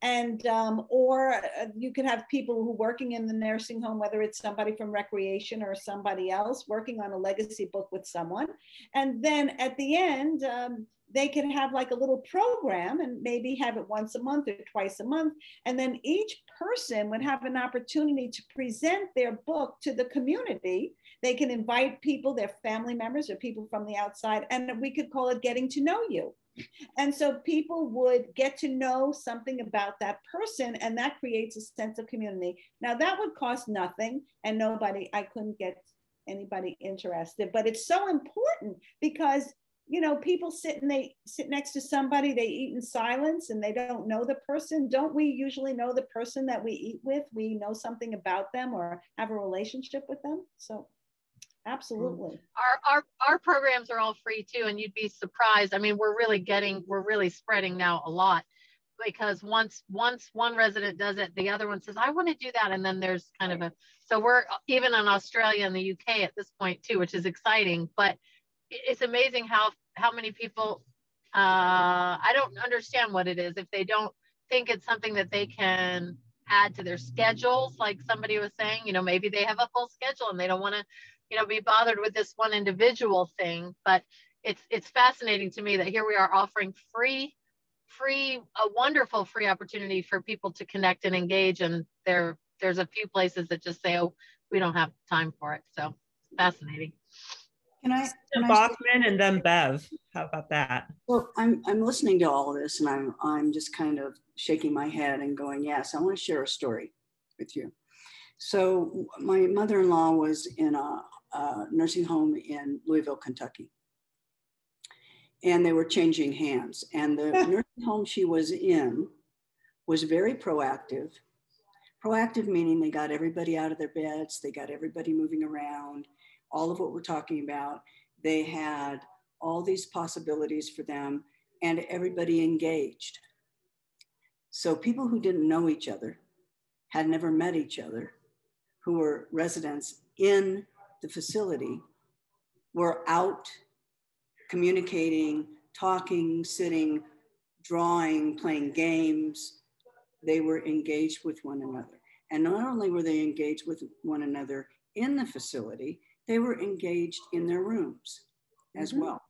and or you could have people who are working in the nursing home, whether it's somebody from recreation or somebody else working on a legacy book with someone, and then at the end they can have like a little program and maybe have it once a month or twice a month, and then each person would have an opportunity to present their book to the community. They can invite people, their family members or people from the outside, and we could call it Getting to Know You. And so people would get to know something about that person, and that creates a sense of community. Now that would cost nothing, and I couldn't get anybody interested, but it's so important because people sit next to somebody, they eat in silence, and they don't know the person. Don't we usually know the person that we eat with? We know something about them or have a relationship with them. So absolutely. Our programs are all free too, and you'd be surprised. I mean, we're really spreading now a lot, because once one resident does it, the other one says, I want to do that. And then there's kind of so we're even in Australia and the UK at this point too, which is exciting. But it's amazing how many people, I don't understand what it is if they don't think it's something that they can add to their schedules. Like somebody was saying, maybe they have a full schedule and they don't want to, be bothered with this one individual thing. But it's fascinating to me that here we are offering a wonderful free opportunity for people to connect and engage. And there's a few places that just say, oh, we don't have time for it. So fascinating. Can I Bachman and then Bev. How about that? Well, I'm listening to all of this, and I'm just kind of shaking my head and going, yes, I want to share a story with you. So my mother-in-law was in a nursing home in Louisville, Kentucky, and they were changing hands. And the nursing home she was in was very proactive. Proactive meaning they got everybody out of their beds, they got everybody moving around, all of what we're talking about. They had all these possibilities for them, and everybody engaged. So people who didn't know each other, had never met each other, who were residents in the facility, were out communicating, talking, sitting, drawing, playing games. They were engaged with one another. And not only were they engaged with one another in the facility, they were engaged in their rooms as well.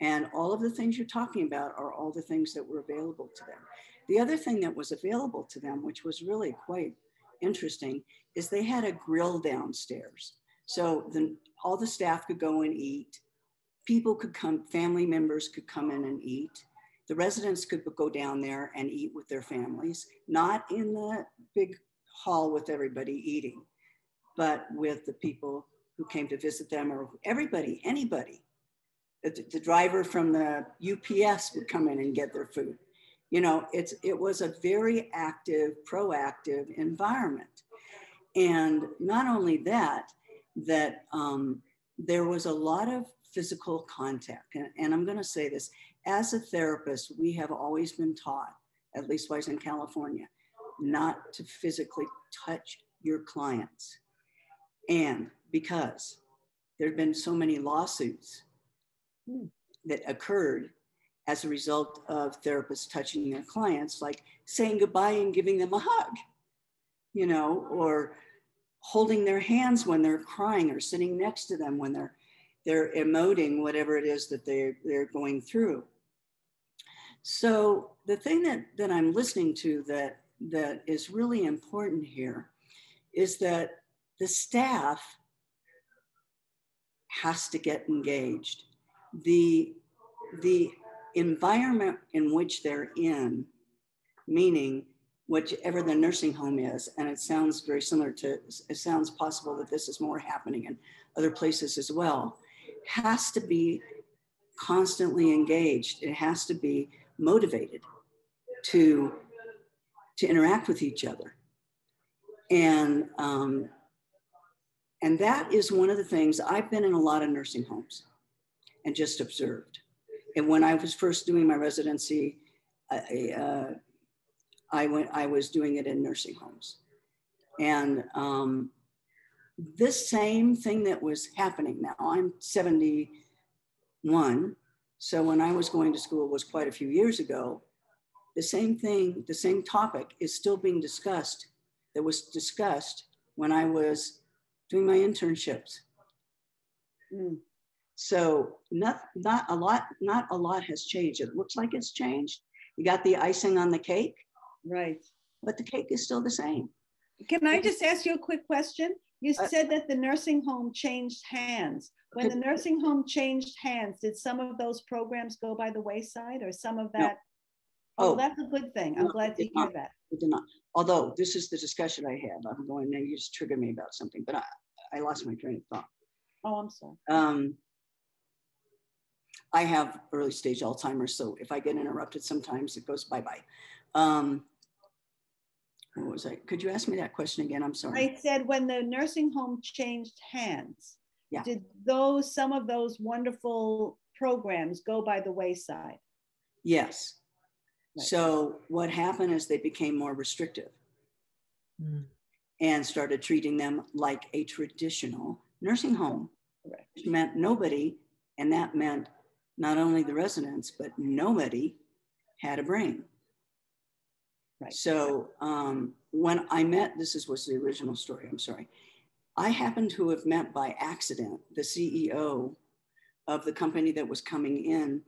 And all of the things you're talking about are all the things that were available to them. The other thing that was available to them, which was really quite interesting, is they had a grill downstairs. So all the staff could go and eat. People could come, family members could come in and eat. The residents could go down there and eat with their families, not in the big hall with everybody eating, but with the people who came to visit them, or everybody, anybody. The driver from the UPS would come in and get their food. You know, it was a very active, proactive environment. And not only that, there was a lot of physical contact. And I'm going to say this, as a therapist, we have always been taught, at least when I was in California, not to physically touch your clients. And because there have been so many lawsuits that occurred as a result of therapists touching their clients, like saying goodbye and giving them a hug, you know, or holding their hands when they're crying, or sitting next to them when they're emoting whatever it is that they're going through. So the thing that I'm listening to that is really important here is that the staff has to get engaged. The environment in which they're in, meaning whichever the nursing home is, and it sounds very similar to, it sounds possible that this is more happening in other places as well, has to be constantly engaged. It has to be motivated to interact with each other. And that is one of the things. I've been in a lot of nursing homes and just observed. And when I was first doing my residency, I was doing it in nursing homes. And this same thing that was happening now, I'm 71. So when I was going to school was quite a few years ago, the same thing, the same topic is still being discussed that was discussed when I was doing my internships. So not a lot has changed. It looks like it's changed. You got the icing on the cake. Right. But the cake is still the same. Can I just ask you a quick question? You said that the nursing home changed hands. When the nursing home changed hands, did some of those programs go by the wayside, or some of that? No. Oh, that's a good thing. I'm glad to hear that. It did not. Although this is the discussion I had. I'm going, now you just triggered me about something, but I lost my train of thought. Oh, I'm sorry. I have early stage Alzheimer's, so if I get interrupted sometimes, it goes bye-bye. What was I? Could you ask me that question again? I'm sorry. I said when the nursing home changed hands, did some of those wonderful programs go by the wayside? Yes. Right. So what happened is they became more restrictive and started treating them like a traditional nursing home. Correct. Which meant nobody, and that meant not only the residents, but nobody had a brain. Right. So when I met, was the original story, I'm sorry. I happened to have met by accident the CEO of the company that was coming in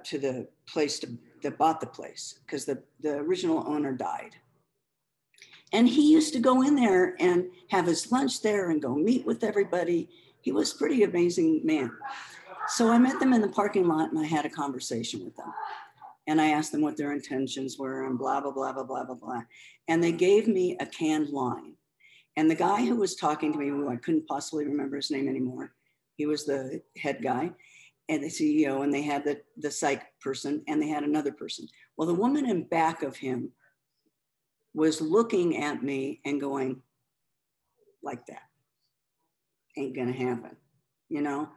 to the place that bought the place, because the original owner died. And he used to go in there and have his lunch there and go meet with everybody. He was a pretty amazing man. So I met them in the parking lot and I had a conversation with them. And I asked them what their intentions were and blah, blah, blah, blah, blah, blah, blah. And they gave me a canned line. And the guy who was talking to me, who I couldn't possibly remember his name anymore, he was the head guy and the CEO, and they had the psych person and they had another person. Well, the woman in back of him was looking at me and going like that. Ain't gonna happen, you know?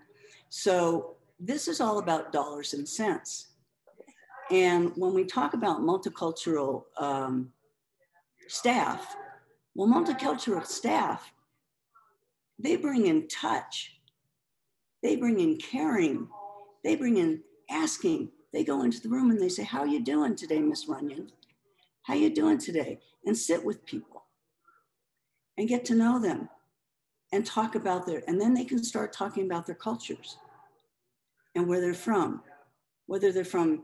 So this is all about dollars and cents. And when we talk about multicultural staff, well, multicultural staff, they bring in touch, they bring in caring, they bring in asking. They go into the room and they say, how are you doing today, Miss Runyon? How you doing today? And sit with people and get to know them and talk about and then they can start talking about their cultures and where they're from, whether they're from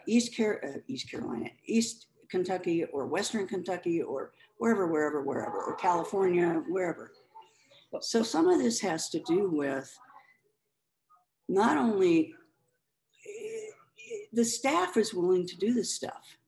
East Carolina, East Kentucky or Western Kentucky or wherever, or California, wherever. So some of this has to do with not only the staff is willing to do this stuff.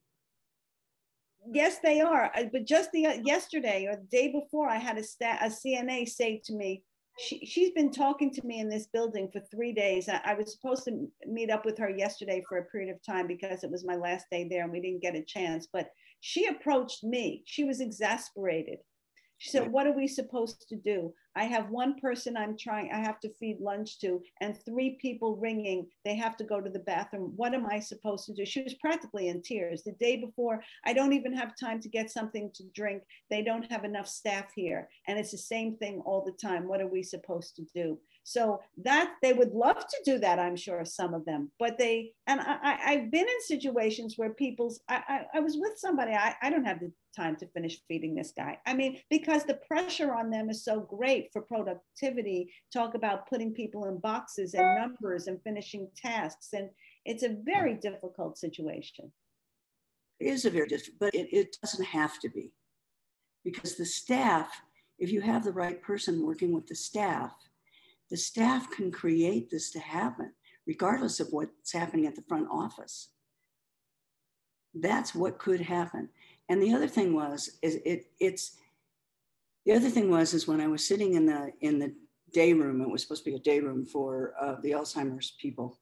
Yes, they are. But just yesterday or the day before, I had a CNA say to me, she's been talking to me in this building for 3 days. I was supposed to meet up with her yesterday for a period of time because it was my last day there and we didn't get a chance. But she approached me. She was exasperated. She said, what are we supposed to do? I have one person I have to feed lunch to and 3 people ringing. They have to go to the bathroom. What am I supposed to do? She was practically in tears. The day before, I don't even have time to get something to drink. They don't have enough staff here. And it's the same thing all the time. What are we supposed to do? So that they would love to do that, I'm sure, some of them, but I've been in situations where I was with somebody, I don't have the time to finish feeding this guy. I mean, because the pressure on them is so great for productivity, talk about putting people in boxes and numbers and finishing tasks. And it's a very difficult situation. It is a very difficult, but it doesn't have to be. Because the staff, if you have the right person working with the staff can create this to happen, regardless of what's happening at the front office. That's what could happen. And the other thing was, when I was sitting in the day room, it was supposed to be a day room for the Alzheimer's people.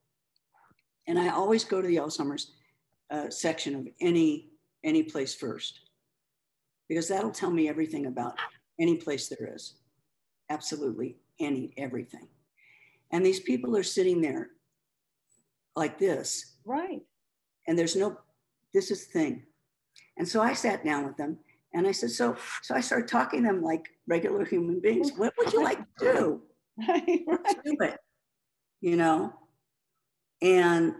And I always go to the Alzheimer's section of any place first, because that'll tell me everything about any place there is. Absolutely everything. And these people are sitting there like this. Right. And this is the thing. And so I sat down with them and I said, so I started talking to them like regular human beings. What would you like to do? Right. Let's do it, you know? And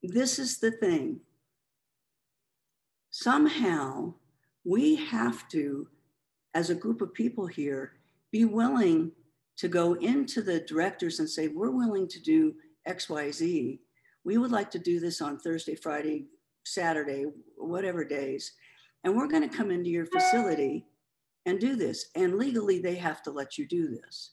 this is the thing. Somehow we have to, as a group of people here, be willing to go into the directors and say, we're willing to do X, Y, Z. We would like to do this on Thursday, Friday, Saturday, whatever days. And we're going to come into your facility and do this. And legally, they have to let you do this.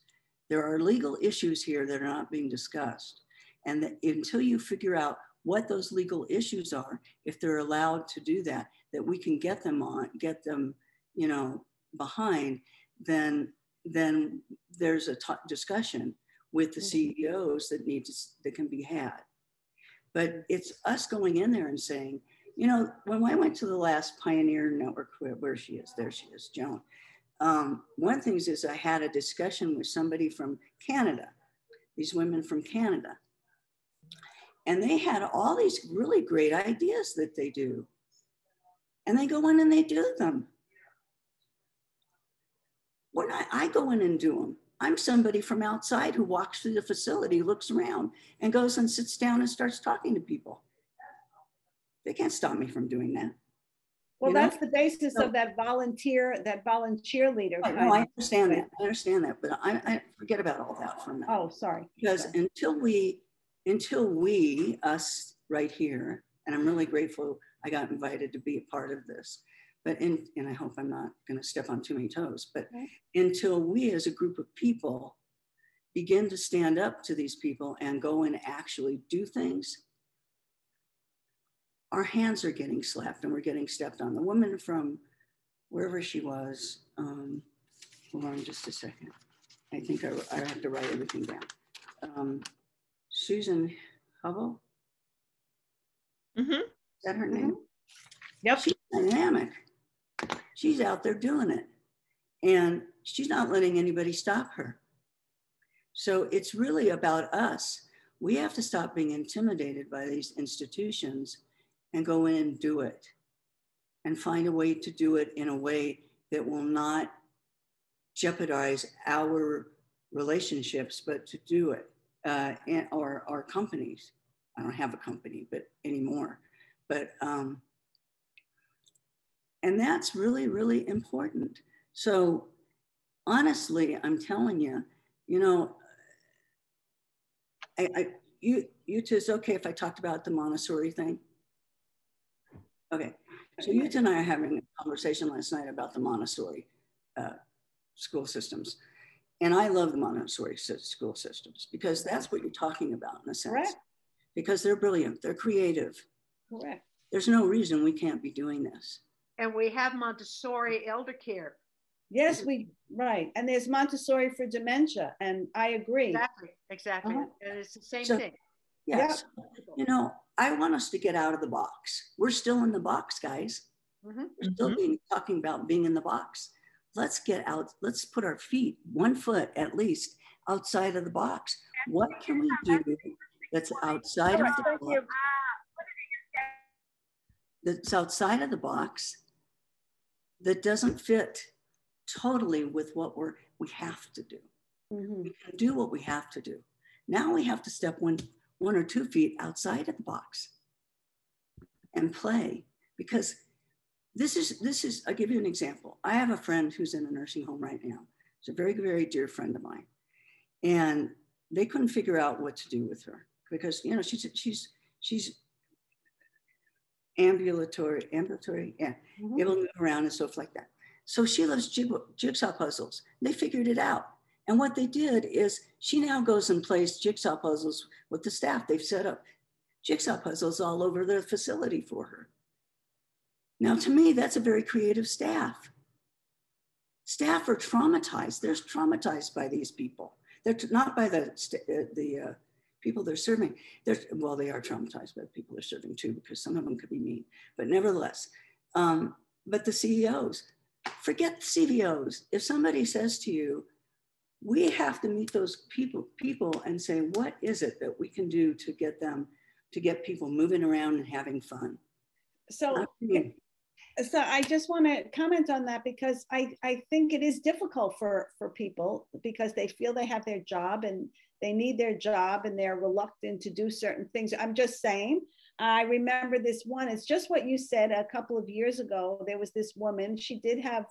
There are legal issues here that are not being discussed. And that until you figure out what those legal issues are, if they're allowed to do that, that we can get them, you know, behind, then there's a discussion with the CEOs that can be had. But it's us going in there and saying, you know, when I went to the last Pioneer Network, where she is, there she is, Joan. One of the things is I had a discussion with somebody from Canada, these women from Canada. And they had all these really great ideas that they do. And they go in and they do them. When I go in and do them, I'm somebody from outside who walks through the facility, looks around, and goes and sits down and starts talking to people. They can't stop me from doing that. Well, that's the basis of that volunteer leader. Oh, no, I understand that. I understand that, but I forget about all that for a minute. Oh, sorry. Because until we, us right here, and I'm really grateful I got invited to be a part of this, but and I hope I'm not going to step on too many toes, but until we as a group of people begin to stand up to these people and go and actually do things, our hands are getting slapped and we're getting stepped on. The woman from wherever she was, hold on just a second. I think I have to write everything down. Susan Hubble. Mm-hmm. Is that her name? Yep. She's dynamic. She's out there doing it. And she's not letting anybody stop her. So it's really about us. We have to stop being intimidated by these institutions and go in and do it and find a way to do it in a way that will not jeopardize our relationships, but to do it, and our companies. I don't have a company, but anymore. But, and that's really, really important. So honestly, I'm telling you, you know, Yuta, is okay if I talked about the Montessori thing? Okay, so Yuta and I are having a conversation last night about the Montessori school systems. And I love the Montessori school systems because that's what you're talking about in a sense. Correct. Because they're brilliant, they're creative. Correct. There's no reason we can't be doing this. And we have Montessori elder care. Yes, right. And there's Montessori for dementia, and I agree. Exactly. And it's the same thing. Yes. Yep. You know, I want us to get out of the box. We're still in the box, guys. We're still talking about being in the box. Let's get out. Let's put our feet, 1 foot at least, outside of the box. What can we do that's outside of the box? That's outside of the box that doesn't fit totally with what we have to do. We can do what we have to do. Now we have to step one or 2 feet outside of the box and play, because this is, I'll give you an example. I have a friend who's in a nursing home right now. She's a very, very dear friend of mine. And they couldn't figure out what to do with her because, you know, she's ambulatory, yeah, able to move around and stuff like that. So she loves jigsaw puzzles. They figured it out. And what they did is she now goes and plays jigsaw puzzles with the staff. They've set up jigsaw puzzles all over the facility for her. Now, to me, that's a very creative staff. Staff are traumatized. They're traumatized by these people. They're not by the people they're serving. Well, they are traumatized by the people they're serving too, because some of them could be mean. But nevertheless, but the CEOs, forget the CVOs. If somebody says to you, we have to meet those people and say, what is it that we can do to get people moving around and having fun? So I just want to comment on that, because I think it is difficult for people because they feel they have their job and they need their job and they're reluctant to do certain things. I'm just saying, I remember this one, it's just what you said a couple of years ago. There was this woman, she did have,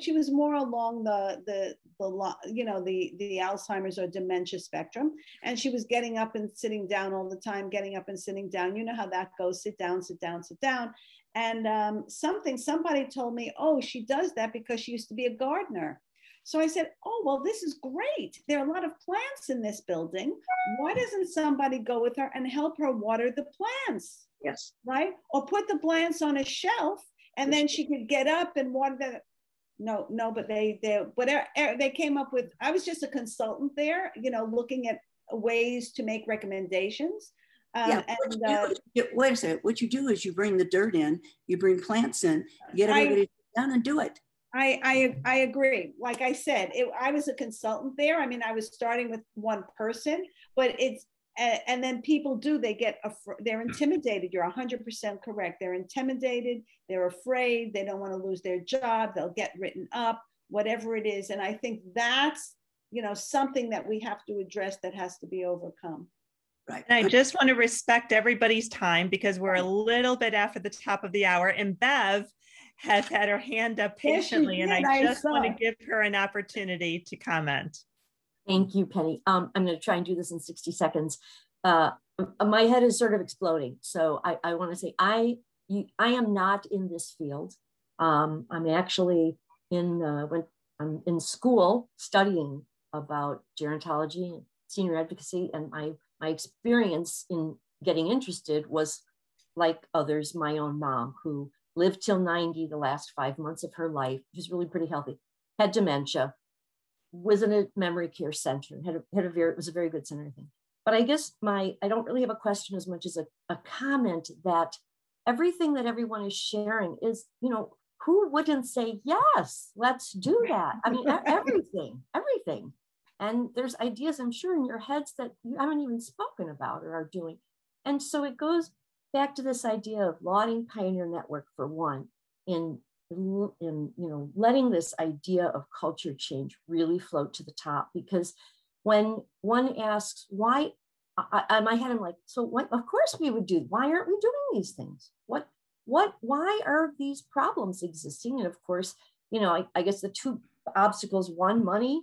she was more along the Alzheimer's or dementia spectrum. And she was getting up and sitting down all the time, getting up and sitting down. You know how that goes, sit down, sit down, sit down. And somebody told me, oh, she does that because she used to be a gardener. So I said, oh, well, this is great. There are a lot of plants in this building. Why doesn't somebody go with her and help her water the plants? Yes. Right? Or put the plants on a shelf and then she could get up and water them. No, but they came up with, I was just a consultant there, looking at ways to make recommendations. Wait a second. What you do is you bring the dirt in, you bring plants in, you get everybody down and do it. I agree. Like I said, I was a consultant there. I mean, I was starting with one person, but and then people they're intimidated. You're 100% correct. They're intimidated. They're afraid. They don't want to lose their job. They'll get written up, whatever it is. And I think that's, something that we have to address that has to be overcome. Right. And I just want to respect everybody's time because we're a little bit after the top of the hour, and Bev has had her hand up patiently, and I just want to give her an opportunity to comment. Thank you, Penny. I'm going to try and do this in 60 seconds. My head is sort of exploding. So I want to say I am not in this field. I'm actually when I'm in school studying about gerontology and senior advocacy, and my experience in getting interested was like others, my own mom, who lived till 90, the last 5 months of her life, was really pretty healthy, had dementia, was in a memory care center, it was a very good center, I think. But I guess I don't really have a question as much as a comment that everything that everyone is sharing is, who wouldn't say, yes, let's do that? I mean, everything. And there's ideas, I'm sure, in your heads that you haven't even spoken about or are doing. And so it goes back to this idea of lauding Pioneer Network for one, in letting this idea of culture change really float to the top. Because when one asks why, in my head, I'm like, so what? Of course we would do. Why aren't we doing these things? Why are these problems existing? And of course, I guess the two obstacles: one, money.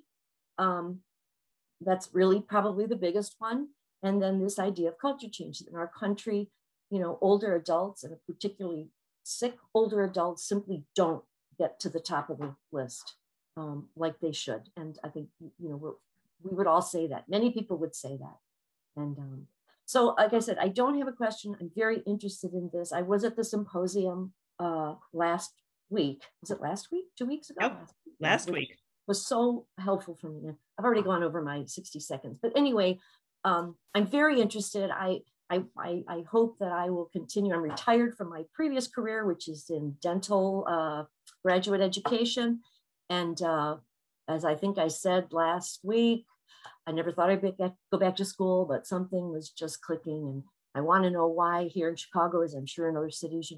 That's really probably the biggest one. And then this idea of culture change in our country. Older adults, and particularly sick older adults, simply don't get to the top of the list like they should. And I think, we would all say that. Many people would say that. And so, like I said, I don't have a question. I'm very interested in this. I was at the symposium last week. Was it last week? 2 weeks ago? Nope. Last week. It was so helpful for me. I've already gone over my 60 seconds. But anyway, I'm very interested. I hope that I will continue. I'm retired from my previous career, which is in dental graduate education. And as I think I said last week, I never thought I'd go back to school, but something was just clicking. And I want to know why here in Chicago, as I'm sure in other cities,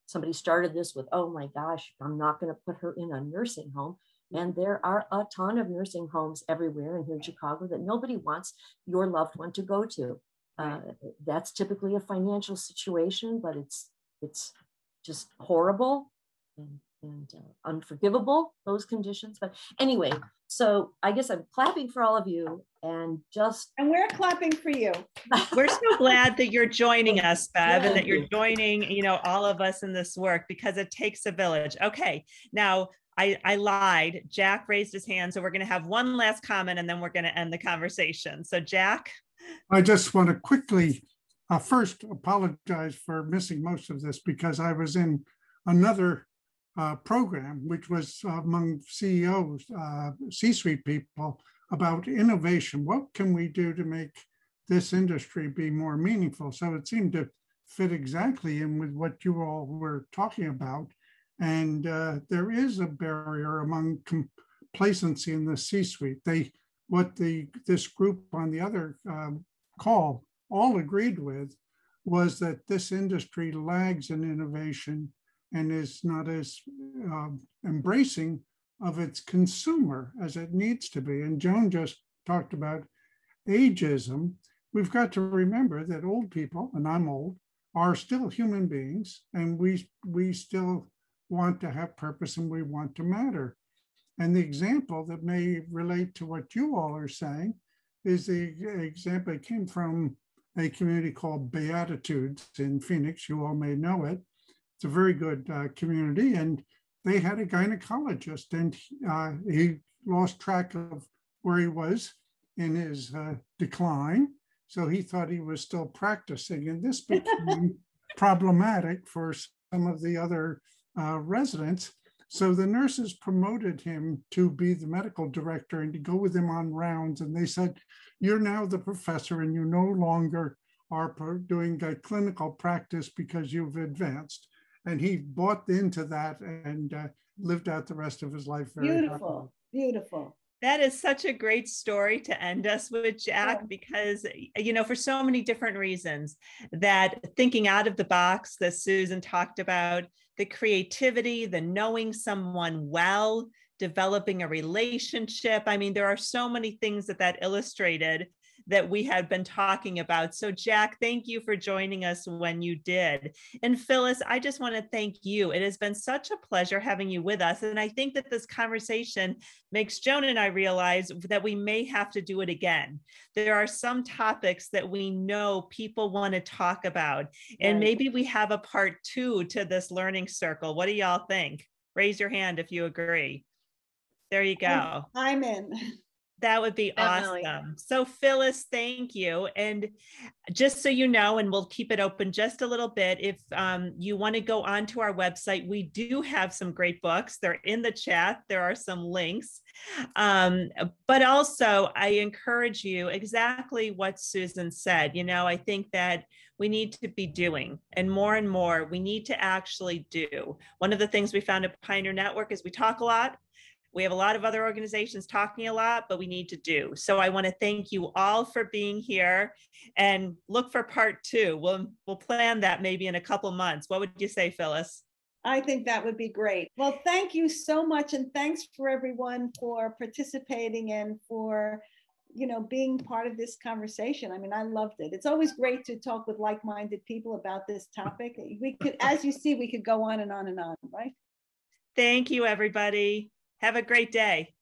somebody started this with, oh my gosh, I'm not going to put her in a nursing home. And there are a ton of nursing homes everywhere and here in Chicago that nobody wants your loved one to go to. That's typically a financial situation, but it's just horrible and unforgivable, those conditions. But anyway, so I guess I'm clapping for all of you and we're clapping for you. We're so glad that you're joining us, Bev, and that you're joining, all of us in this work, because it takes a village. Okay, now I lied. Jack raised his hand, so we're going to have one last comment and then we're going to end the conversation. So Jack. I just want to quickly first apologize for missing most of this because I was in another program, which was among CEOs, C-suite people, about innovation. What can we do to make this industry be more meaningful? So it seemed to fit exactly in with what you all were talking about. And there is a barrier among complacency in the C-suite. This group on the other call all agreed with was that this industry lags in innovation and is not as embracing of its consumer as it needs to be. And Joan just talked about ageism. We've got to remember that old people, and I'm old, are still human beings, and we still want to have purpose and we want to matter. And the example that may relate to what you all are saying is the example that came from a community called Beatitudes in Phoenix. You all may know it. It's a very good community. And they had a gynecologist, and he lost track of where he was in his decline. So he thought he was still practicing. And this became problematic for some of the other residents. So the nurses promoted him to be the medical director and to go with him on rounds. And they said, you're now the professor and you no longer are doing a clinical practice because you've advanced. And he bought into that and lived out the rest of his life very Beautiful, beautiful. That is such a great story to end us with, Jack, because, for so many different reasons, that thinking out of the box that Susan talked about, the creativity, the knowing someone well, developing a relationship. I mean, there are so many things that illustrated that we had been talking about. So Jack, thank you for joining us when you did. And Phyllis, I just want to thank you. It has been such a pleasure having you with us. And I think that this conversation makes Joan and I realize that we may have to do it again. There are some topics that we know people want to talk about, and maybe we have a part 2 to this learning circle. What do y'all think? Raise your hand if you agree. There you go. I'm in. That would be Definitely. awesome. So Phyllis, thank you. And just so you know, and we'll keep it open just a little bit, if you want to go onto our website, we do have some great books. They're in the chat. There are some links. But also, I encourage you, exactly what Susan said. You know, I think that we need to be doing, and more we need to actually do. One of the things we found at Pioneer Network is we talk a lot. We have a lot of other organizations talking a lot, but we need to do. So I want to thank you all for being here, and look for part 2. We'll plan that maybe in a couple months. What would you say, Phyllis? I think that would be great. Well, thank you so much. And thanks for everyone for participating and for, you know, being part of this conversation. I mean, I loved it. It's always great to talk with like-minded people about this topic. We could, as you see, we could go on and on and on, right? Thank you, everybody. Have a great day.